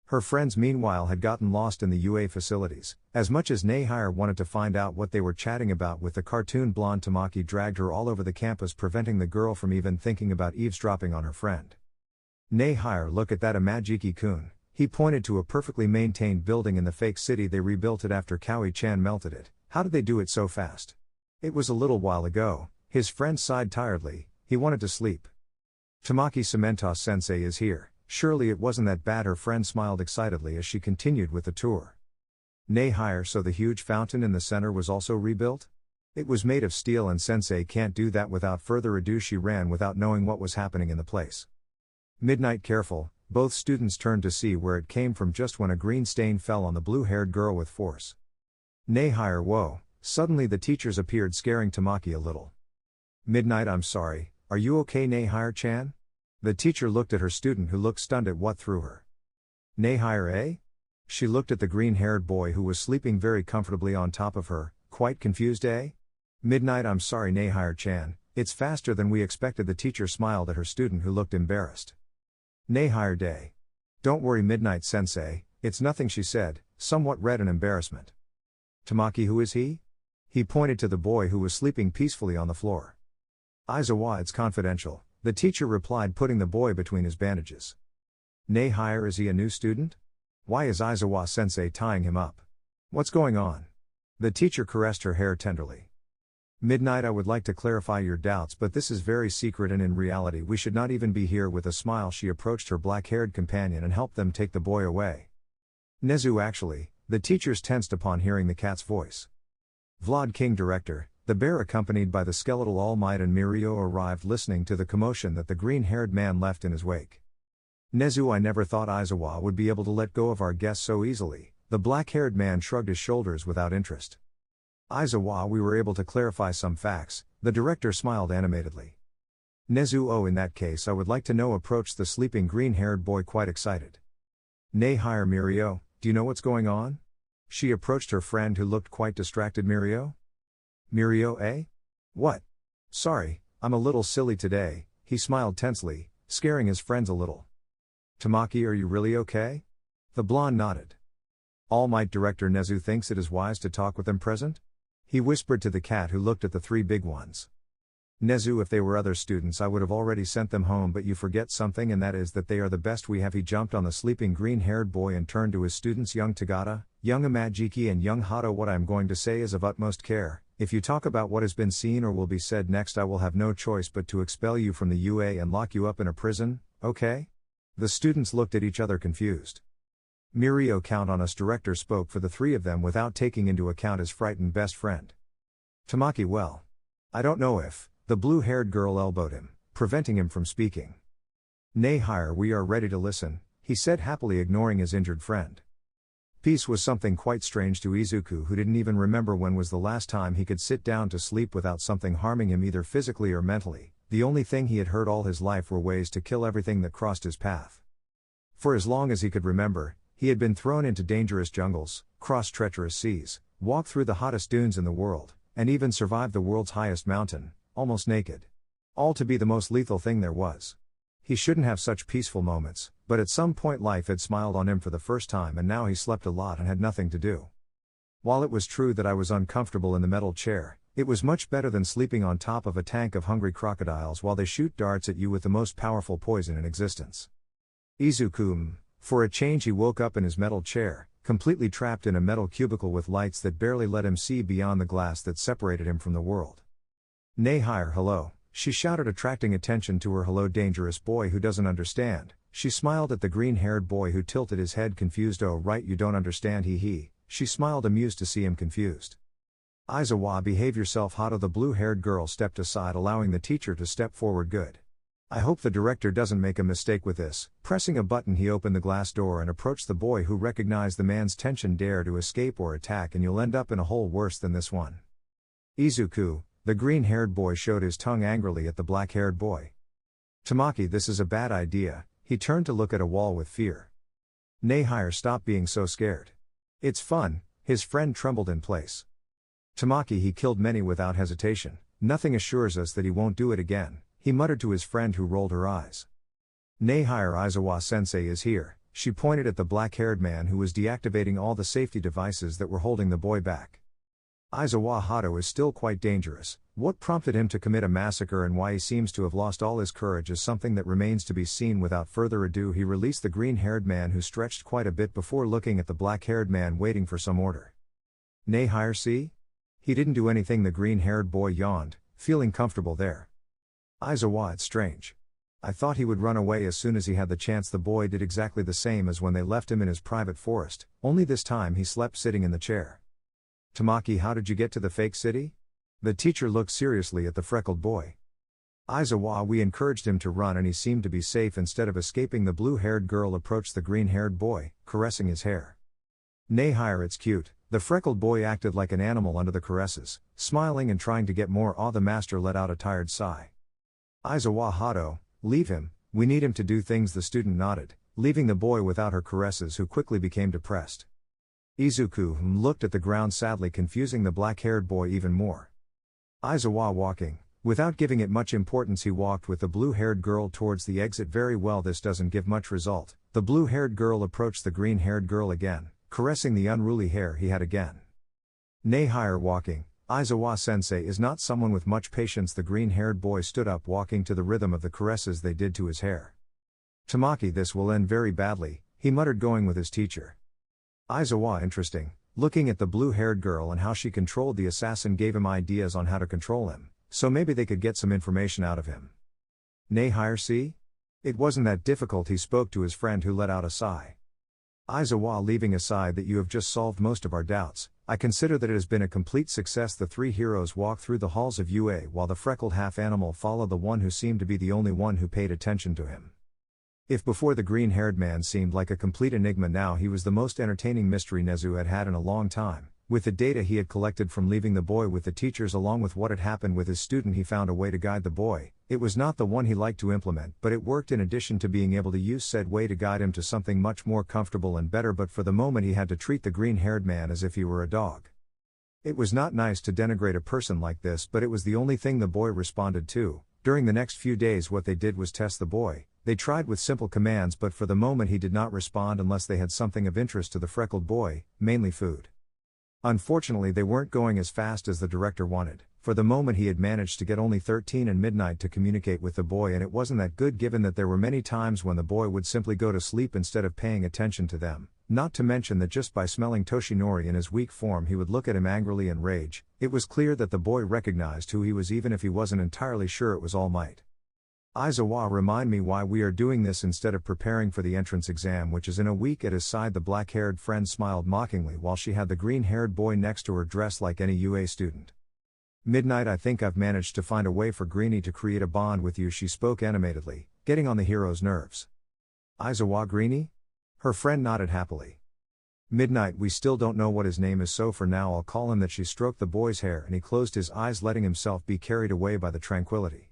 Her friends meanwhile had gotten lost in the UA facilities. As much as Nehire wanted to find out what they were chatting about with the cartoon blonde, Tamaki dragged her all over the campus, preventing the girl from even thinking about eavesdropping on her friend. Nehire, look at that Imajiki-kun. He pointed to a perfectly maintained building in the fake city. They rebuilt it after Kawi-chan melted it. How did they do it so fast? It was a little while ago. His friend sighed tiredly. He wanted to sleep. Tamaki, Cementos sensei is here. Surely it wasn't that bad. Her friend smiled excitedly as she continued with the tour. Nehire, so the huge fountain in the center was also rebuilt? It was made of steel and sensei can't do that. Without further ado she ran without knowing what was happening in the place. Midnight, careful. Both students turned to see where it came from just when a green stain fell on the blue-haired girl with force. Nehire, whoa. Suddenly the teachers appeared, scaring Tamaki a little. Midnight, I'm sorry. Are you okay, Nehire-chan? The teacher looked at her student, who looked stunned at what threw her. Nehire, eh? She looked at the green-haired boy who was sleeping very comfortably on top of her, quite confused, eh? Midnight, I'm sorry, Nehire-chan. It's faster than we expected. The teacher smiled at her student, who looked embarrassed. Nehire Day. Don't worry, Midnight Sensei, it's nothing, she said, somewhat red in embarrassment. Tamaki, who is he? He pointed to the boy who was sleeping peacefully on the floor. Aizawa, it's confidential, the teacher replied, putting the boy between his bandages. Nehire, is he a new student? Why is Aizawa Sensei tying him up? What's going on? The teacher caressed her hair tenderly. Midnight, I would like to clarify your doubts, but this is very secret and in reality we should not even be here. With a smile she approached her black-haired companion and helped them take the boy away. Nezu, actually, the teachers tensed upon hearing the cat's voice. Vlad King, director, the bear accompanied by the skeletal All Might and Mirio arrived, listening to the commotion that the green-haired man left in his wake. Nezu, I never thought Aizawa would be able to let go of our guest so easily. The black-haired man shrugged his shoulders without interest. Aizawa, we were able to clarify some facts, the director smiled animatedly. Nezu, oh, in that case I would like to know, approached the sleeping green-haired boy, quite excited. Nehire, Mirio, do you know what's going on? She approached her friend, who looked quite distracted. Mirio? Mirio, eh? What? Sorry, I'm a little silly today, he smiled tensely, scaring his friends a little. Tamaki, are you really okay? The blonde nodded. All Might, director Nezu thinks it is wise to talk with them present? He whispered to the cat, who looked at the three big ones. Nezu, if they were other students I would have already sent them home, but you forget something, and that is that they are the best we have. He jumped on the sleeping green-haired boy and turned to his students, young Tagata, young Imajiki and young Hato. What I am going to say is of utmost care. If you talk about what has been seen or will be said next, I will have no choice but to expel you from the UA and lock you up in a prison, okay? The students looked at each other confused. Mirio count on us director spoke for the three of them without taking into account his frightened best friend. Tamaki well. I don't know if, the blue-haired girl elbowed him, preventing him from speaking. Nay higher we are ready to listen, he said happily ignoring his injured friend. Peace was something quite strange to Izuku who didn't even remember when was the last time he could sit down to sleep without something harming him either physically or mentally. The only thing he had heard all his life were ways to kill everything that crossed his path. For as long as he could remember, he had been thrown into dangerous jungles, crossed treacherous seas, walked through the hottest dunes in the world, and even survived the world's highest mountain, almost naked. All to be the most lethal thing there was. He shouldn't have such peaceful moments, but at some point life had smiled on him for the first time and now he slept a lot and had nothing to do. While it was true that I was uncomfortable in the metal chair, it was much better than sleeping on top of a tank of hungry crocodiles while they shoot darts at you with the most powerful poison in existence. Izuku, for a change he woke up in his metal chair, completely trapped in a metal cubicle with lights that barely let him see beyond the glass that separated him from the world. Nay higher hello, she shouted attracting attention to her hello dangerous boy who doesn't understand. She smiled at the green-haired boy who tilted his head confused oh right you don't understand he. She smiled amused to see him confused. Aizawa behave yourself Hado the blue-haired girl stepped aside allowing the teacher to step forward good. I hope the director doesn't make a mistake with this. Pressing a button he opened the glass door and approached the boy who recognized the man's tension dare to escape or attack and you'll end up in a hole worse than this one. Izuku, the green-haired boy showed his tongue angrily at the black-haired boy. Tamaki this is a bad idea, he turned to look at a wall with fear. Nay higher stop being so scared. It's fun, his friend trembled in place. Tamaki he killed many without hesitation, nothing assures us that he won't do it again, he muttered to his friend who rolled her eyes. Nay higher Aizawa sensei is here, she pointed at the black-haired man who was deactivating all the safety devices that were holding the boy back. Aizawa Hado is still quite dangerous, what prompted him to commit a massacre and why he seems to have lost all his courage is something that remains to be seen. Without further ado he released the green-haired man who stretched quite a bit before looking at the black-haired man waiting for some order. Nay higher see? He didn't do anything the green-haired boy yawned, feeling comfortable there. Aizawa it's strange. I thought he would run away as soon as he had the chance. The boy did exactly the same as when they left him in his private forest, only this time he slept sitting in the chair. Tamaki how did you get to the fake city? The teacher looked seriously at the freckled boy. Aizawa we encouraged him to run and he seemed to be safe instead of escaping. The blue-haired girl approached the green-haired boy, caressing his hair. Nay higher it's cute, the freckled boy acted like an animal under the caresses, smiling and trying to get more awe. The master let out a tired sigh. Aizawa Hado, leave him, we need him to do things. The student nodded, leaving the boy without her caresses who quickly became depressed. Izuku looked at the ground sadly confusing the black-haired boy even more. Aizawa walking, without giving it much importance he walked with the blue-haired girl towards the exit. Very well this doesn't give much result. The blue-haired girl approached the green-haired girl again, caressing the unruly hair he had again. Nay higher walking, Aizawa sensei is not someone with much patience. The green-haired boy stood up walking to the rhythm of the caresses they did to his hair. Tamaki this will end very badly, he muttered going with his teacher. Aizawa interesting, looking at the blue-haired girl and how she controlled the assassin gave him ideas on how to control him, so maybe they could get some information out of him. Nay higher see? It wasn't that difficult he spoke to his friend who let out a sigh. Aizawa leaving aside that you have just solved most of our doubts, I consider that it has been a complete success. The three heroes walked through the halls of UA while the freckled half-animal followed the one who seemed to be the only one who paid attention to him. If before the green-haired man seemed like a complete enigma, now he was the most entertaining mystery Nezu had had in a long time. With the data he had collected from leaving the boy with the teachers along with what had happened with his student he found a way to guide the boy. It was not the one he liked to implement but it worked in addition to being able to use said way to guide him to something much more comfortable and better, but for the moment he had to treat the green-haired man as if he were a dog. It was not nice to denigrate a person like this but it was the only thing the boy responded to. During the next few days what they did was test the boy. They tried with simple commands but for the moment he did not respond unless they had something of interest to the freckled boy, mainly food. Unfortunately they weren't going as fast as the director wanted. For the moment he had managed to get only 13 and midnight to communicate with the boy and it wasn't that good given that there were many times when the boy would simply go to sleep instead of paying attention to them, not to mention that just by smelling Toshinori in his weak form he would look at him angrily and rage. It was clear that the boy recognized who he was even if he wasn't entirely sure it was All Might. Aizawa, remind me why we are doing this instead of preparing for the entrance exam, which is in a week. At his side, the black-haired friend smiled mockingly while she had the green-haired boy next to her dressed like any UA student. Midnight, I think I've managed to find a way for Greenie to create a bond with you, she spoke animatedly, getting on the hero's nerves. Aizawa, Greenie? Her friend nodded happily. Midnight, we still don't know what his name is, so for now I'll call him that. She stroked the boy's hair and he closed his eyes, letting himself be carried away by the tranquility.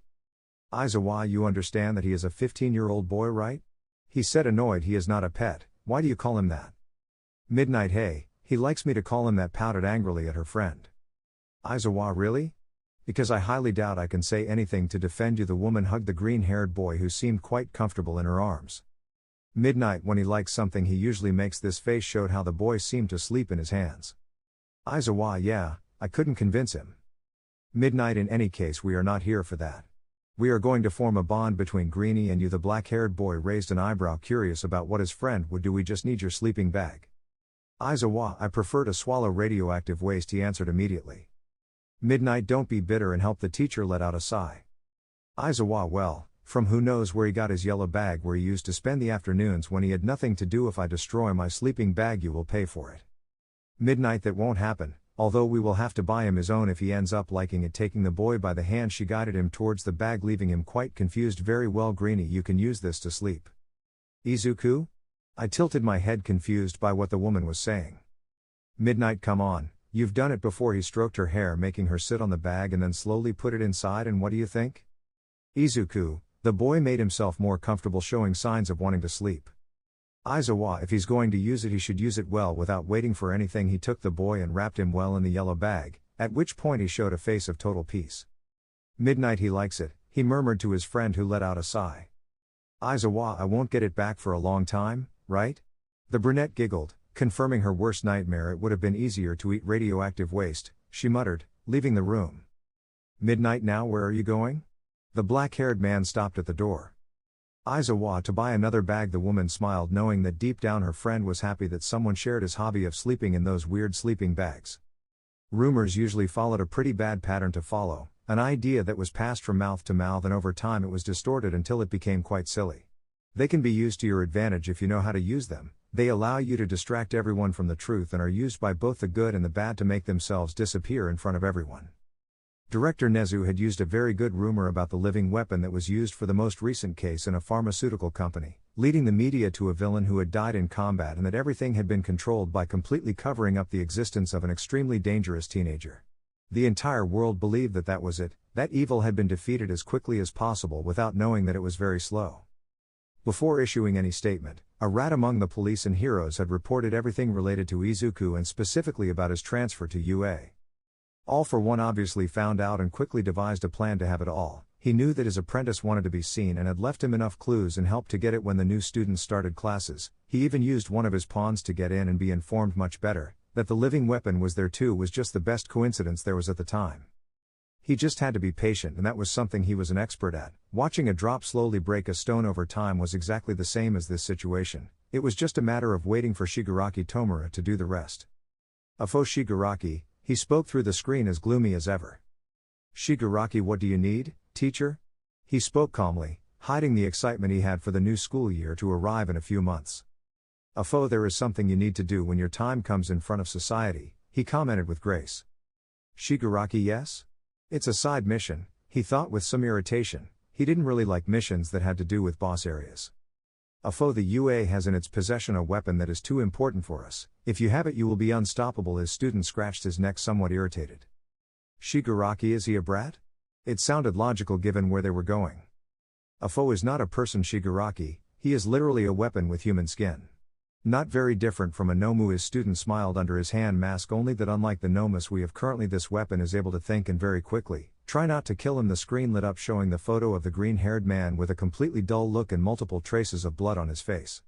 Aizawa, you understand that he is a 15-year-old boy, right? He said, annoyed. He is not a pet. Why do you call him that? Midnight, hey, he likes me to call him that, pouted angrily at her friend. Aizawa, really? Because I highly doubt I can say anything to defend you. The woman hugged the green-haired boy, who seemed quite comfortable in her arms. Midnight, when he likes something he usually makes this face, showed how the boy seemed to sleep in his hands. Aizawa, yeah, I couldn't convince him. Midnight, in any case we are not here for that. We are going to form a bond between Greenie and you. The black-haired boy raised an eyebrow, curious about what his friend would do. We just need your sleeping bag. Aizawa, I prefer to swallow radioactive waste, he answered immediately. Midnight, don't be bitter and help. The teacher let out a sigh. Aizawa, well, from who knows where he got his yellow bag where he used to spend the afternoons when he had nothing to do. If I destroy my sleeping bag you will pay for it. Midnight, that won't happen. Although we will have to buy him his own if he ends up liking it. Taking the boy by the hand, she guided him towards the bag, leaving him quite confused. Very well, Greenie, you can use this to sleep. Izuku? I tilted my head, confused by what the woman was saying. Midnight, come on, you've done it before. He stroked her hair, making her sit on the bag and then slowly put it inside. And what do you think? Izuku, the boy made himself more comfortable, showing signs of wanting to sleep. Aizawa, if he's going to use it he should use it well without waiting for anything. He took the boy and wrapped him well in the yellow bag, at which point he showed a face of total peace. Midnight, he likes it, he murmured to his friend, who let out a sigh. Aizawa, I won't get it back for a long time, right? The brunette giggled, confirming her worst nightmare. It would have been easier to eat radioactive waste, she muttered, leaving the room. Midnight, now where are you going? The black-haired man stopped at the door. Aizawa, to buy another bag. The woman smiled, knowing that deep down her friend was happy that someone shared his hobby of sleeping in those weird sleeping bags. Rumors usually followed a pretty bad pattern to follow, an idea that was passed from mouth to mouth, and over time it was distorted until it became quite silly. They can be used to your advantage if you know how to use them. They allow you to distract everyone from the truth and are used by both the good and the bad to make themselves disappear in front of everyone. Director Nezu had used a very good rumor about the living weapon that was used for the most recent case in a pharmaceutical company, leading the media to a villain who had died in combat, and that everything had been controlled by completely covering up the existence of an extremely dangerous teenager. The entire world believed that that was it, that evil had been defeated as quickly as possible without knowing that it was very slow. Before issuing any statement, a rat among the police and heroes had reported everything related to Izuku and specifically about his transfer to UA. All for One obviously found out and quickly devised a plan to have it all. He knew that his apprentice wanted to be seen and had left him enough clues and help to get it when the new students started classes. He even used one of his pawns to get in and be informed much better. That the living weapon was there too was just the best coincidence there was at the time. He just had to be patient, and that was something he was an expert at. Watching a drop slowly break a stone over time was exactly the same as this situation. It was just a matter of waiting for Shigaraki Tomura to do the rest. Afo Shigaraki, he spoke through the screen, as gloomy as ever. Shigaraki, what do you need, teacher? He spoke calmly, hiding the excitement he had for the new school year to arrive in a few months. Afo, there is something you need to do when your time comes in front of society, he commented with grace. Shigaraki, yes? It's a side mission, he thought with some irritation. He didn't really like missions that had to do with boss areas. Afo, the UA has in its possession a weapon that is too important for us. If you have it you will be unstoppable. His student scratched his neck, somewhat irritated. Shigaraki, is he a brat? It sounded logical given where they were going. Afo is not a person, Shigaraki, he is literally a weapon with human skin. Not very different from a Nomu. His student smiled under his hand mask, only that unlike the Nomus we have currently, this weapon is able to think, and very quickly. Try not to kill him. The screen lit up, showing the photo of the green-haired man with a completely dull look and multiple traces of blood on his face.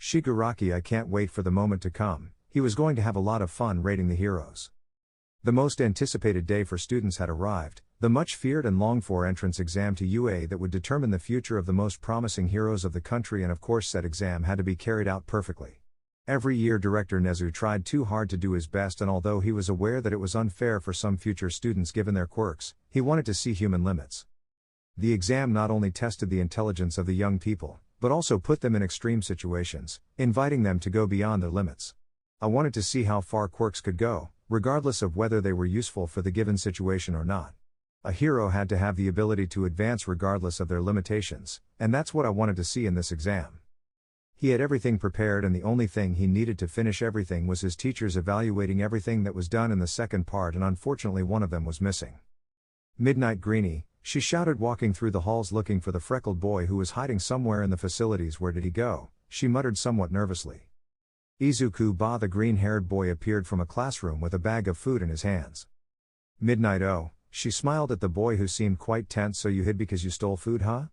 Shigaraki, I can't wait for the moment to come. He was going to have a lot of fun rating the heroes. The most anticipated day for students had arrived, the much feared and longed for entrance exam to UA that would determine the future of the most promising heroes of the country, and of course said exam had to be carried out perfectly. Every year Director Nezu tried too hard to do his best, and although he was aware that it was unfair for some future students given their quirks, he wanted to see human limits. The exam not only tested the intelligence of the young people, but also put them in extreme situations, inviting them to go beyond their limits. I wanted to see how far quirks could go, regardless of whether they were useful for the given situation or not. A hero had to have the ability to advance regardless of their limitations, and that's what I wanted to see in this exam. He had everything prepared, and the only thing he needed to finish everything was his teachers evaluating everything that was done in the second part, and unfortunately one of them was missing. "Midnight Greenie," she shouted, walking through the halls looking for the freckled boy who was hiding somewhere in the facilities. "Where did he go?" she muttered somewhat nervously. Izuku-ba, the green-haired boy, appeared from a classroom with a bag of food in his hands. "Midnight, oh," she smiled at the boy who seemed quite tense. "So you hid because you stole food, huh?"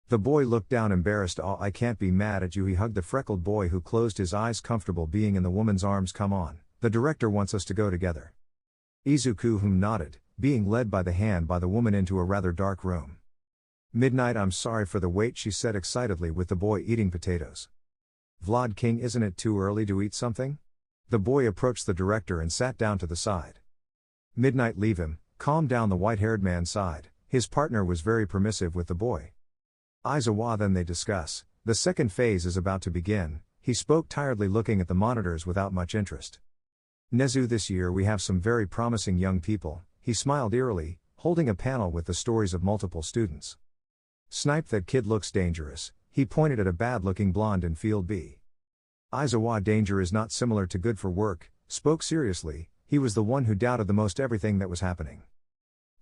The boy looked down embarrassed. "Oh, I can't be mad at you." He hugged the freckled boy who closed his eyes, comfortable being in the woman's arms. "Come on, the director wants us to go together." Izuku nodded, being led by the hand by the woman into a rather dark room. "Midnight, I'm sorry for the wait," she said excitedly with the boy eating potatoes. "Vlad King, isn't it too early to eat something?" The boy approached the director and sat down to the side. "Midnight, leave him," calmed down the white-haired man sighed. His partner was very permissive with the boy. "Aizawa, then they discuss. The second phase is about to begin," he spoke tiredly, looking at the monitors without much interest. "Nezu, this year we have some very promising young people," he smiled eerily, holding a panel with the stories of multiple students. "Snipe, that kid looks dangerous," he pointed at a bad-looking blonde in Field B. "Aizawa, danger is not similar to good for work," spoke seriously, he was the one who doubted the most everything that was happening.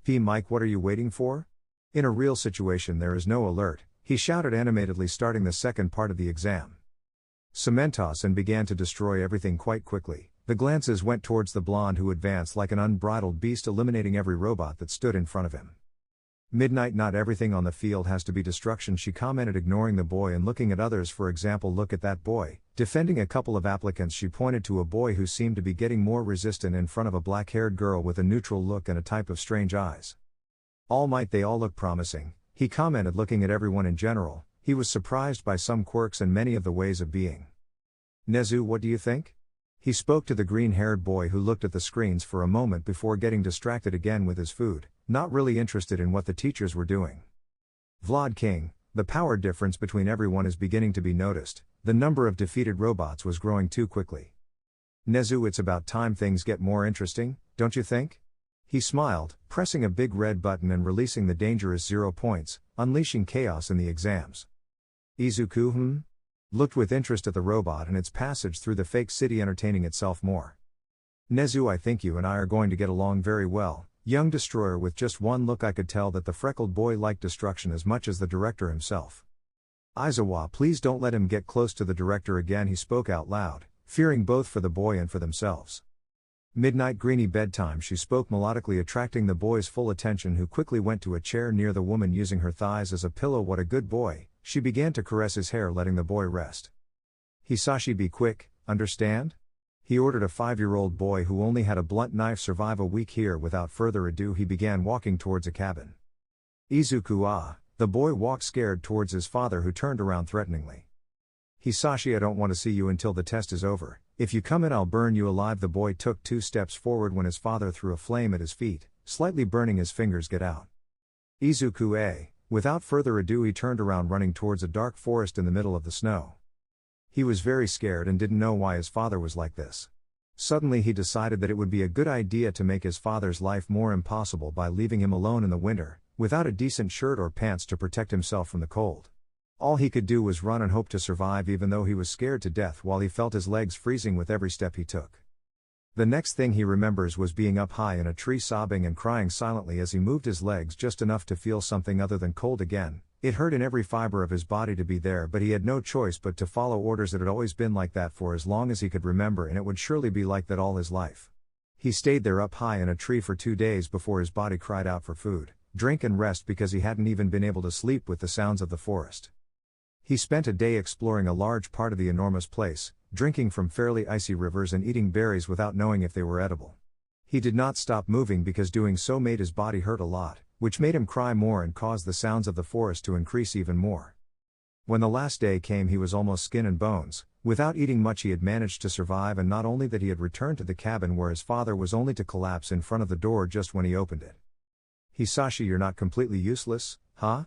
"P. Mike, what are you waiting for? In a real situation there is no alert," he shouted animatedly, starting the second part of the exam. Cementos and began to destroy everything quite quickly. The glances went towards the blonde who advanced like an unbridled beast, eliminating every robot that stood in front of him. "Midnight, not everything on the field has to be destruction," she commented, ignoring the boy and looking at others. "For example, look at that boy." Defending a couple of applicants, she pointed to a boy who seemed to be getting more resistant in front of a black-haired girl with a neutral look and a type of strange eyes. "All Might, they all look promising," he commented, looking at everyone in general. He was surprised by some quirks and many of the ways of being. "Nezu, what do you think?" He spoke to the green-haired boy who looked at the screens for a moment before getting distracted again with his food, not really interested in what the teachers were doing. "Vlad King, the power difference between everyone is beginning to be noticed. The number of defeated robots was growing too quickly. Nezu, it's about time things get more interesting, don't you think?" He smiled, pressing a big red button and releasing the dangerous 0 points, unleashing chaos in the exams. Izuku looked with interest at the robot and its passage through the fake city, entertaining itself more. "Nezu, I think you and I are going to get along very well." Young Destroyer, with just one look I could tell that the freckled boy liked destruction as much as the director himself. "Aizawa, please don't let him get close to the director again," he spoke out loud, fearing both for the boy and for themselves. "Midnight Greenie, bedtime," she spoke melodically, attracting the boy's full attention, who quickly went to a chair near the woman, using her thighs as a pillow. "What a good boy." She began to caress his hair, letting the boy rest. "Hisashi, be quick, understand?" He ordered a 5-year-old boy who only had a blunt knife survive a week here. Without further ado, he began walking towards a cabin. Izuku, the boy walked scared towards his father, who turned around threateningly. "Hisashi, I don't want to see you until the test is over. If you come in, I'll burn you alive." The boy took 2 steps forward when his father threw a flame at his feet, slightly burning his fingers. "Get out." Izuku, without further ado, he turned around, running towards a dark forest in the middle of the snow. He was very scared and didn't know why his father was like this. Suddenly he decided that it would be a good idea to make his father's life more impossible by leaving him alone in the winter, without a decent shirt or pants to protect himself from the cold. All he could do was run and hope to survive, even though he was scared to death while he felt his legs freezing with every step he took. The next thing he remembers was being up high in a tree, sobbing and crying silently as he moved his legs just enough to feel something other than cold again. It hurt in every fiber of his body to be there, but he had no choice but to follow orders. It had always been like that for as long as he could remember, and it would surely be like that all his life. He stayed there up high in a tree for 2 days before his body cried out for food, drink and rest, because he hadn't even been able to sleep with the sounds of the forest. He spent a day exploring a large part of the enormous place, drinking from fairly icy rivers and eating berries without knowing if they were edible. He did not stop moving because doing so made his body hurt a lot, which made him cry more and caused the sounds of the forest to increase even more. When the last day came, he was almost skin and bones. Without eating much, he had managed to survive, and not only that, he had returned to the cabin where his father was, only to collapse in front of the door just when he opened it. "Hisashi, you're not completely useless, huh?"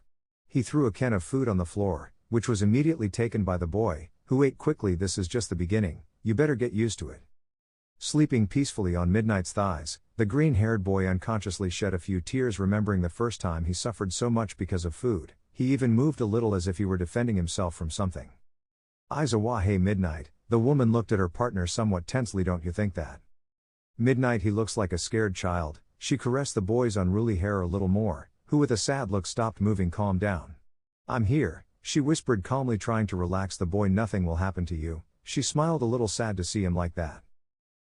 He threw a can of food on the floor, which was immediately taken by the boy, who ate quickly. This is just the beginning, you better get used to it. Sleeping peacefully on Midnight's thighs, the green-haired boy unconsciously shed a few tears remembering the first time he suffered so much because of food. He even moved a little as if he were defending himself from something. Aizawa, hey Midnight, the woman looked at her partner somewhat tensely. Don't you think that? Midnight, he looks like a scared child. She caressed the boy's unruly hair a little more, who with a sad look stopped moving. Calm down. I'm here, she whispered calmly, trying to relax the boy. Nothing will happen to you. She smiled, a little sad to see him like that.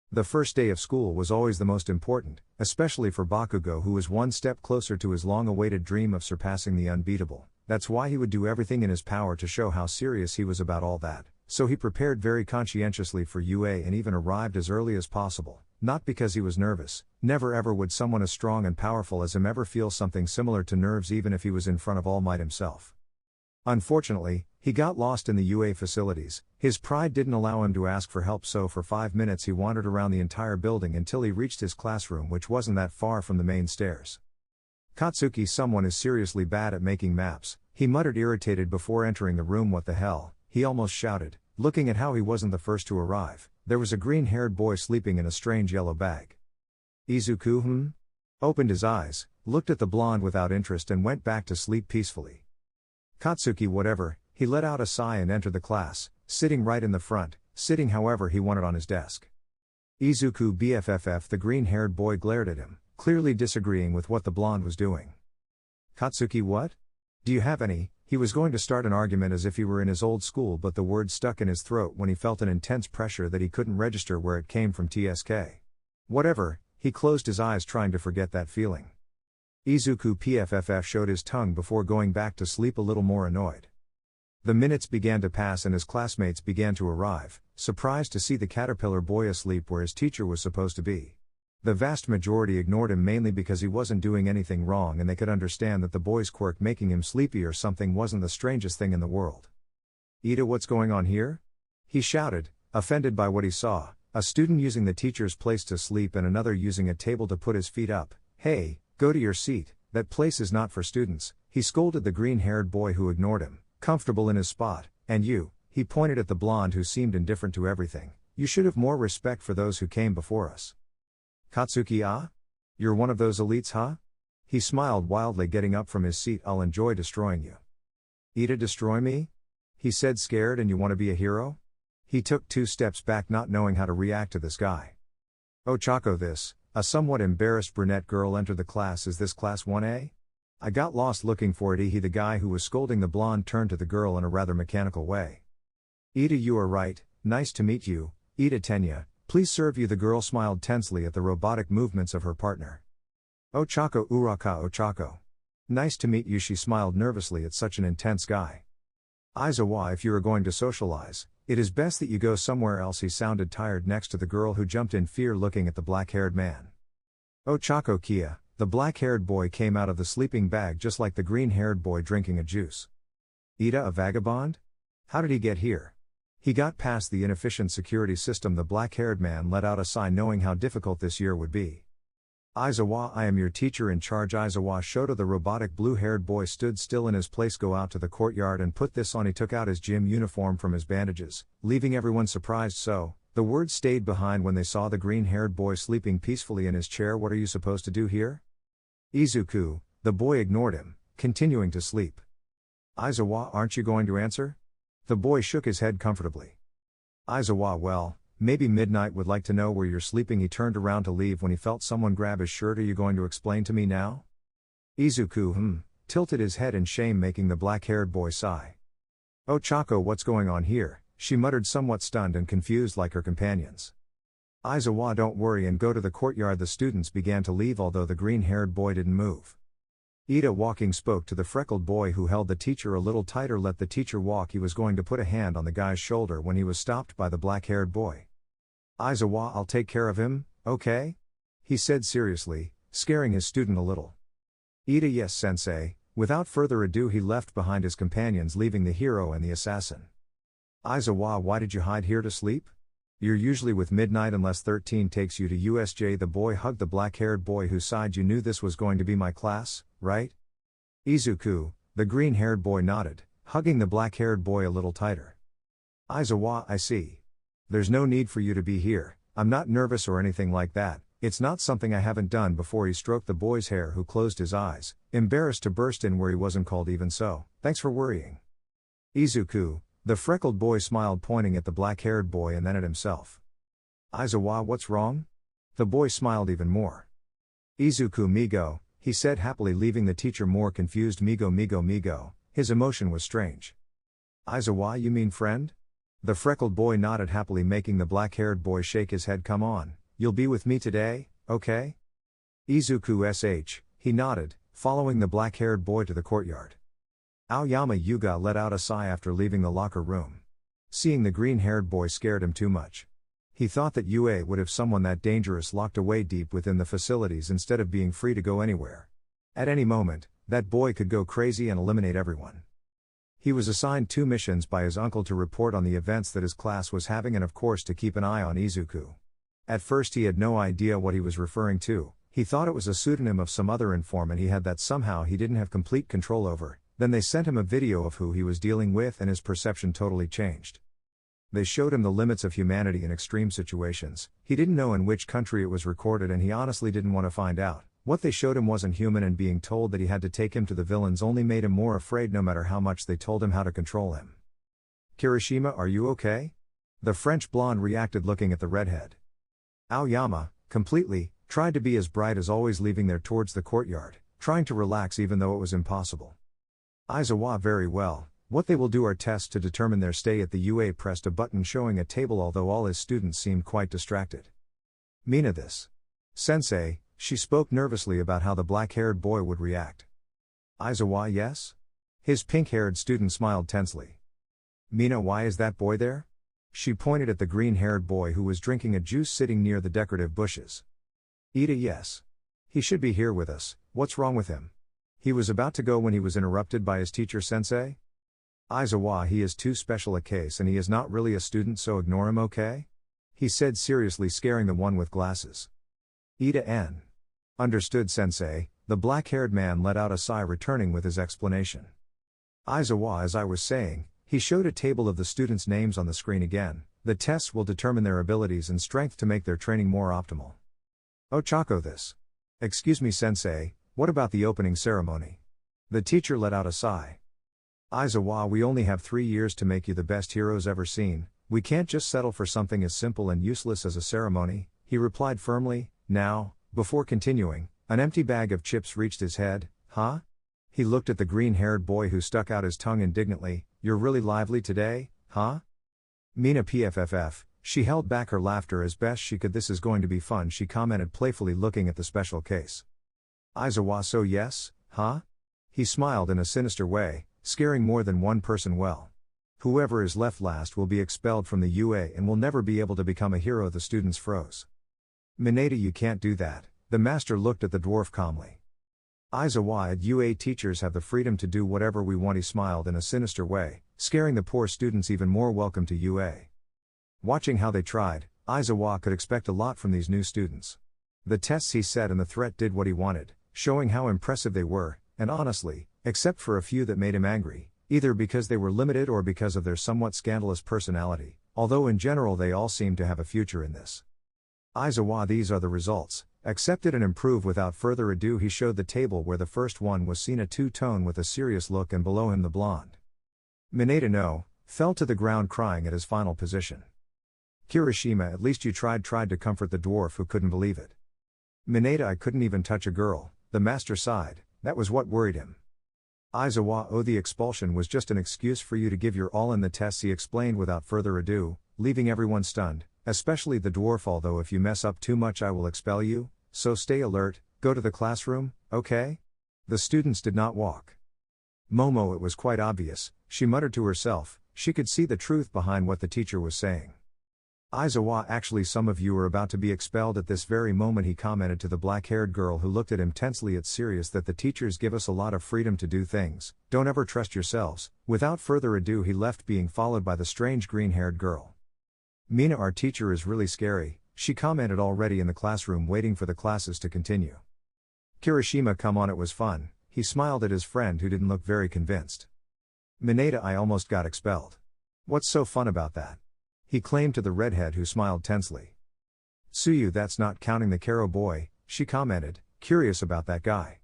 The first day of school was always the most important, especially for Bakugo, who was one step closer to his long-awaited dream of surpassing the unbeatable. That's why he would do everything in his power to show how serious he was about all that, so he prepared very conscientiously for UA and even arrived as early as possible, not because he was nervous. Never ever would someone as strong and powerful as him ever feel something similar to nerves, even if he was in front of All Might himself. Unfortunately, he got lost in the UA facilities. His pride didn't allow him to ask for help, so for 5 minutes he wandered around the entire building until he reached his classroom, which wasn't that far from the main stairs. Katsuki, someone is seriously bad at making maps, he muttered, irritated before entering the room. What the hell, he almost shouted, looking at how he wasn't the first to arrive. There was a green-haired boy sleeping in a strange yellow bag. Izuku, opened his eyes, looked at the blonde without interest and went back to sleep peacefully. Katsuki, whatever, he let out a sigh and entered the class, sitting right in the front, sitting however he wanted on his desk. Izuku BFFF, the green-haired boy glared at him, clearly disagreeing with what the blonde was doing. Katsuki, what? Do you have any? He was going to start an argument as if he were in his old school, but the words stuck in his throat when he felt an intense pressure that he couldn't register where it came from. TSK. Whatever, he closed his eyes trying to forget that feeling. Izuku PFFF showed his tongue before going back to sleep, a little more annoyed. The minutes began to pass and his classmates began to arrive, surprised to see the caterpillar boy asleep where his teacher was supposed to be. The vast majority ignored him, mainly because he wasn't doing anything wrong and they could understand that the boy's quirk making him sleepy or something wasn't the strangest thing in the world. Ida, what's going on here? He shouted, offended by what he saw, a student using the teacher's place to sleep and another using a table to put his feet up. Hey, go to your seat, that place is not for students, he scolded the green-haired boy who ignored him, comfortable in his spot. And you, he pointed at the blonde who seemed indifferent to everything, you should have more respect for those who came before us. Katsuki, you're one of those elites, huh? He smiled wildly, getting up from his seat. I'll enjoy destroying you. Ida, destroy me? He said, scared. And you want to be a hero? He took 2 steps back, not knowing how to react to this guy. Ochako, this, a somewhat embarrassed brunette girl, entered the class. Is this class 1A? I got lost looking for it. He, the guy who was scolding the blonde, turned to the girl in a rather mechanical way. Ida, you are right, nice to meet you, Ida Tenya. Please serve you. The girl smiled tensely at the robotic movements of her partner. Ochako Uraka Ochako. Nice to meet you. She smiled nervously at such an intense guy. Aizawa, if you are going to socialize, it is best that you go somewhere else. He sounded tired next to the girl, who jumped in fear looking at the black-haired man. Ochako Kia, the black-haired boy came out of the sleeping bag just like the green-haired boy drinking a juice. Ida, a vagabond? How did he get here? He got past the inefficient security system. The black-haired man let out a sigh, knowing how difficult this year would be. Aizawa, I am your teacher in charge. Aizawa Shoto, the robotic blue-haired boy, stood still in his place. Go out to the courtyard and put this on. He took out his gym uniform from his bandages, leaving everyone surprised. So, the words stayed behind when they saw the green-haired boy sleeping peacefully in his chair. What are you supposed to do here? Izuku, the boy ignored him, continuing to sleep. Aizawa, aren't you going to answer? The boy shook his head comfortably. Aizawa, well, maybe Midnight would like to know where you're sleeping. He turned around to leave when he felt someone grab his shirt. Are you going to explain to me now? Izuku, tilted his head in shame, making the black-haired boy sigh. Ochako, what's going on here? She muttered, somewhat stunned and confused like her companions. Aizawa, don't worry and go to the courtyard. The students began to leave, although the green-haired boy didn't move. Ida, walking, spoke to the freckled boy who held the teacher a little tighter. Let the teacher walk. He was going to put a hand on the guy's shoulder when he was stopped by the black-haired boy. Aizawa, I'll take care of him, okay? He said seriously, scaring his student a little. Ida, yes, sensei. Without further ado, he left behind his companions, leaving the hero and the assassin. Aizawa, why did you hide here to sleep? You're usually with Midnight unless 13 takes you to USJ. The boy hugged the black-haired boy who sighed. You knew this was going to be my class, right? Izuku, The green-haired boy nodded, hugging the black-haired boy a little tighter. Aizawa, I see. There's no need for you to be here, I'm not nervous or anything like that, it's not something I haven't done before. He stroked the boy's hair, who closed his eyes, embarrassed to burst in where he wasn't called even so. Thanks for worrying. Izuku, the freckled boy smiled, pointing at the black-haired boy and then at himself. Aizawa, what's wrong? The boy smiled even more. Izuku Migo, he said happily, leaving the teacher more confused. Migo, his emotion was strange. Aizawa, you mean friend? The freckled boy nodded happily, making the black-haired boy shake his head. Come on, you'll be with me today, okay? Izuku sh, he nodded, following the black-haired boy to the courtyard. Aoyama Yuga let out a sigh after leaving the locker room. Seeing the green-haired boy scared him too much. He thought that UA would have someone that dangerous locked away deep within the facilities instead of being free to go anywhere. At any moment, that boy could go crazy and eliminate everyone. He was assigned 2 missions by his uncle to report on the events that his class was having and of course to keep an eye on Izuku. At first he had no idea what he was referring to, he thought it was a pseudonym of some other informant he had that somehow he didn't have complete control over. Then they sent him a video of who he was dealing with and his perception totally changed. They showed him the limits of humanity in extreme situations. He didn't know in which country it was recorded and he honestly didn't want to find out. What they showed him wasn't human, and being told that he had to take him to the villains only made him more afraid, no matter how much they told him how to control him. Kirishima, are you okay? The French blonde reacted, looking at the redhead. Aoyama, completely, tried to be as bright as always, leaving there towards the courtyard, trying to relax even though it was impossible. Aizawa, very well. What they will do are tests to determine their stay at the UA. Pressed a button showing a table, although all his students seemed quite distracted. Mina, this. Sensei, she spoke nervously about how the black-haired boy would react. Aizawa, yes? His pink-haired student smiled tensely. Mina, why is that boy there? She pointed at the green-haired boy who was drinking a juice sitting near the decorative bushes. Ida, yes. He should be here with us, what's wrong with him? He was about to go when he was interrupted by his teacher. Sensei? Aizawa, he is too special a case and he is not really a student, so ignore him, okay? He said seriously, scaring the one with glasses. Ida N. Understood, Sensei. The black-haired man let out a sigh, returning with his explanation. Aizawa, as I was saying, he showed a table of the students' names on the screen again. The tests will determine their abilities and strength to make their training more optimal. Ochako, this. Excuse me, Sensei, what about the opening ceremony? The teacher let out a sigh. Aizawa, we only have 3 years to make you the best heroes ever seen. We can't just settle for something as simple and useless as a ceremony, he replied firmly. Now, before continuing, an empty bag of chips reached his head. Huh? He looked at the green-haired boy who stuck out his tongue indignantly. You're really lively today, huh? Mina PFFF, she held back her laughter as best she could. This is going to be fun, she commented playfully, looking at the special case. Aizawa, so yes, huh? He smiled in a sinister way, scaring more than one person. Well, whoever is left last will be expelled from the UA and will never be able to become a hero. The students froze. Mineta, you can't do that. The master looked at the dwarf calmly. Aizawa, UA teachers have the freedom to do whatever we want. He smiled in a sinister way, scaring the poor students even more. Welcome to UA. Watching how they tried, Aizawa could expect a lot from these new students. The tests, he said, and the threat did what he wanted, showing how impressive they were, and honestly, except for a few that made him angry, either because they were limited or because of their somewhat scandalous personality, although in general they all seemed to have a future in this. Aizawa, these are the results. Accepted and improved. Without further ado, he showed the table where the first one was seen, a two-tone with a serious look, and below him the blonde. Mineta no, fell to the ground crying at his final position. Kirishima, at least you tried to comfort the dwarf who couldn't believe it. Mineta, I couldn't even touch a girl, the master sighed, that was what worried him. Aizawa, oh, the expulsion was just an excuse for you to give your all in the tests, he explained without further ado, leaving everyone stunned, especially the dwarf. Although if you mess up too much I will expel you, so stay alert, go to the classroom, okay? The students did not walk. Momo, it was quite obvious, she muttered to herself, she could see the truth behind what the teacher was saying. Aizawa, actually some of you are about to be expelled at this very moment, he commented to the black-haired girl who looked at him tensely. It's serious that the teachers give us a lot of freedom to do things, don't ever trust yourselves. Without further ado he left, being followed by the strange green-haired girl. Mina, our teacher is really scary, she commented, already in the classroom waiting for the classes to continue. Kirishima, come on, it was fun, he smiled at his friend who didn't look very convinced. Mineta, I almost got expelled. What's so fun about that? He claimed to the redhead who smiled tensely. Tsuyu, that's not counting the Kero boy, she commented, curious about that guy.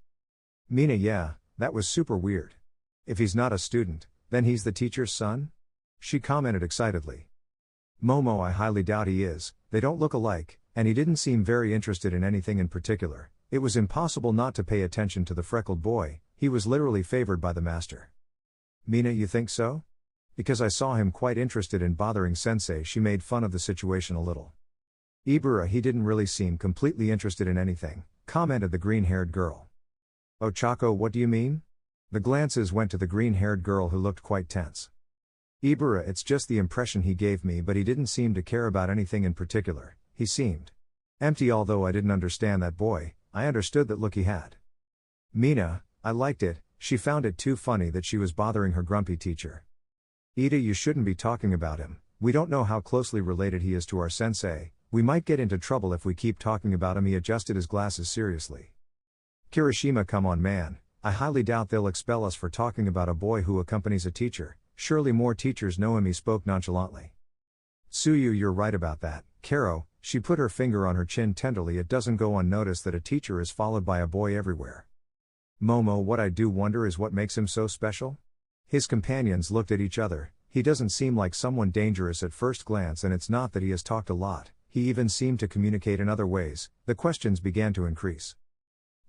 Mina, yeah, that was super weird. If he's not a student, then he's the teacher's son? She commented excitedly. Momo, I highly doubt he is, they don't look alike, and he didn't seem very interested in anything in particular. It was impossible not to pay attention to the freckled boy, he was literally favored by the master. Mina, you think so? Because I saw him quite interested in bothering sensei. She made fun of the situation a little. Ibura, he didn't really seem completely interested in anything, commented the green-haired girl. Ochako, what do you mean? The glances went to the green-haired girl who looked quite tense. Ibura, it's just the impression he gave me, but he didn't seem to care about anything in particular, he seemed empty. Although I didn't understand that boy, I understood that look he had. Mina, I liked it, she found it too funny that she was bothering her grumpy teacher. Ida, you shouldn't be talking about him, we don't know how closely related he is to our sensei, we might get into trouble if we keep talking about him. He adjusted his glasses seriously. Kirishima, come on man, I highly doubt they'll expel us for talking about a boy who accompanies a teacher, surely more teachers know him. He spoke nonchalantly. Tsuyu, you're right about that, Kero, she put her finger on her chin tenderly. It doesn't go unnoticed that a teacher is followed by a boy everywhere. Momo, what I do wonder is what makes him so special? His companions looked at each other. He doesn't seem like someone dangerous at first glance, and it's not that he has talked a lot, he even seemed to communicate in other ways. The questions began to increase.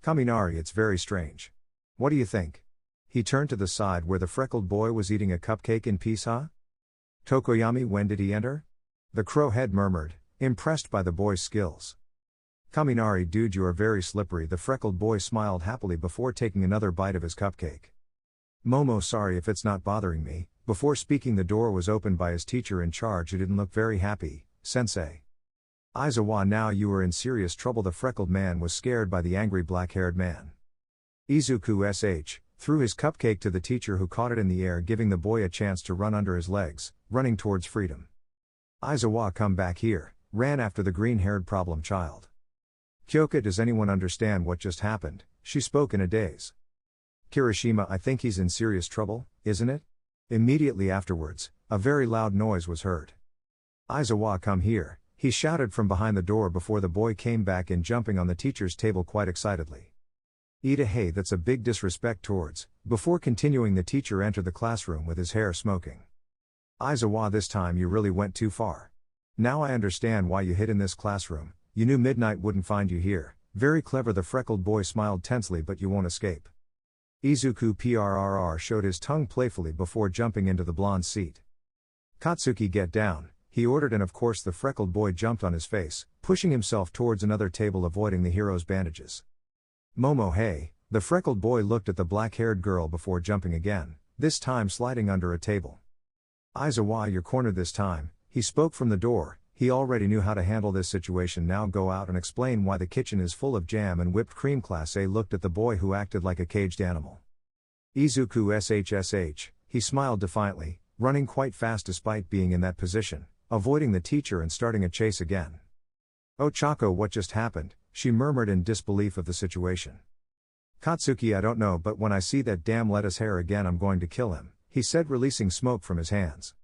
Kaminari, it's very strange. What do you think? He turned to the side where the freckled boy was eating a cupcake in peace, huh? Tokoyami, when did he enter? The crow head murmured, impressed by the boy's skills. Kaminari, dude, you are very slippery. The freckled boy smiled happily before taking another bite of his cupcake. Momo, sorry if it's not bothering me. Before speaking, the door was opened by his teacher in charge who didn't look very happy. Sensei. Aizawa, now you are in serious trouble. The freckled man was scared by the angry black-haired man. Izuku sh. threw his cupcake to the teacher, who caught it in the air, giving the boy a chance to run under his legs, running towards freedom. Aizawa, come back here, ran after the green-haired problem child. Kyoka, does anyone understand what just happened? She spoke in a daze. Kirishima, I think he's in serious trouble, isn't it? Immediately afterwards, a very loud noise was heard. Aizawa, come here, he shouted from behind the door before the boy came back in, jumping on the teacher's table quite excitedly. Ida, hey, that's a big disrespect towards. Before continuing, the teacher entered the classroom with his hair smoking. Aizawa, this time you really went too far. Now I understand why you hid in this classroom. You knew midnight wouldn't find you here. Very clever. The freckled boy smiled tensely, but you won't escape. Izuku prrr showed his tongue playfully before jumping into the blonde's seat. Katsuki, get down, he ordered, and of course the freckled boy jumped on his face, pushing himself towards another table, avoiding the hero's bandages. Momo, hey, the freckled boy looked at the black-haired girl before jumping again, this time sliding under a table. Aizawa, you're cornered this time, he spoke from the door. He already knew how to handle this situation. Now go out and explain why the kitchen is full of jam and whipped cream. Class A looked at the boy who acted like a caged animal. Izuku sh. He smiled defiantly, running quite fast despite being in that position, avoiding the teacher and starting a chase again. Ochako, what just happened? She murmured in disbelief of the situation. Katsuki, I don't know, but when I see that damn lettuce hair again I'm going to kill him, he said, releasing smoke from his hands.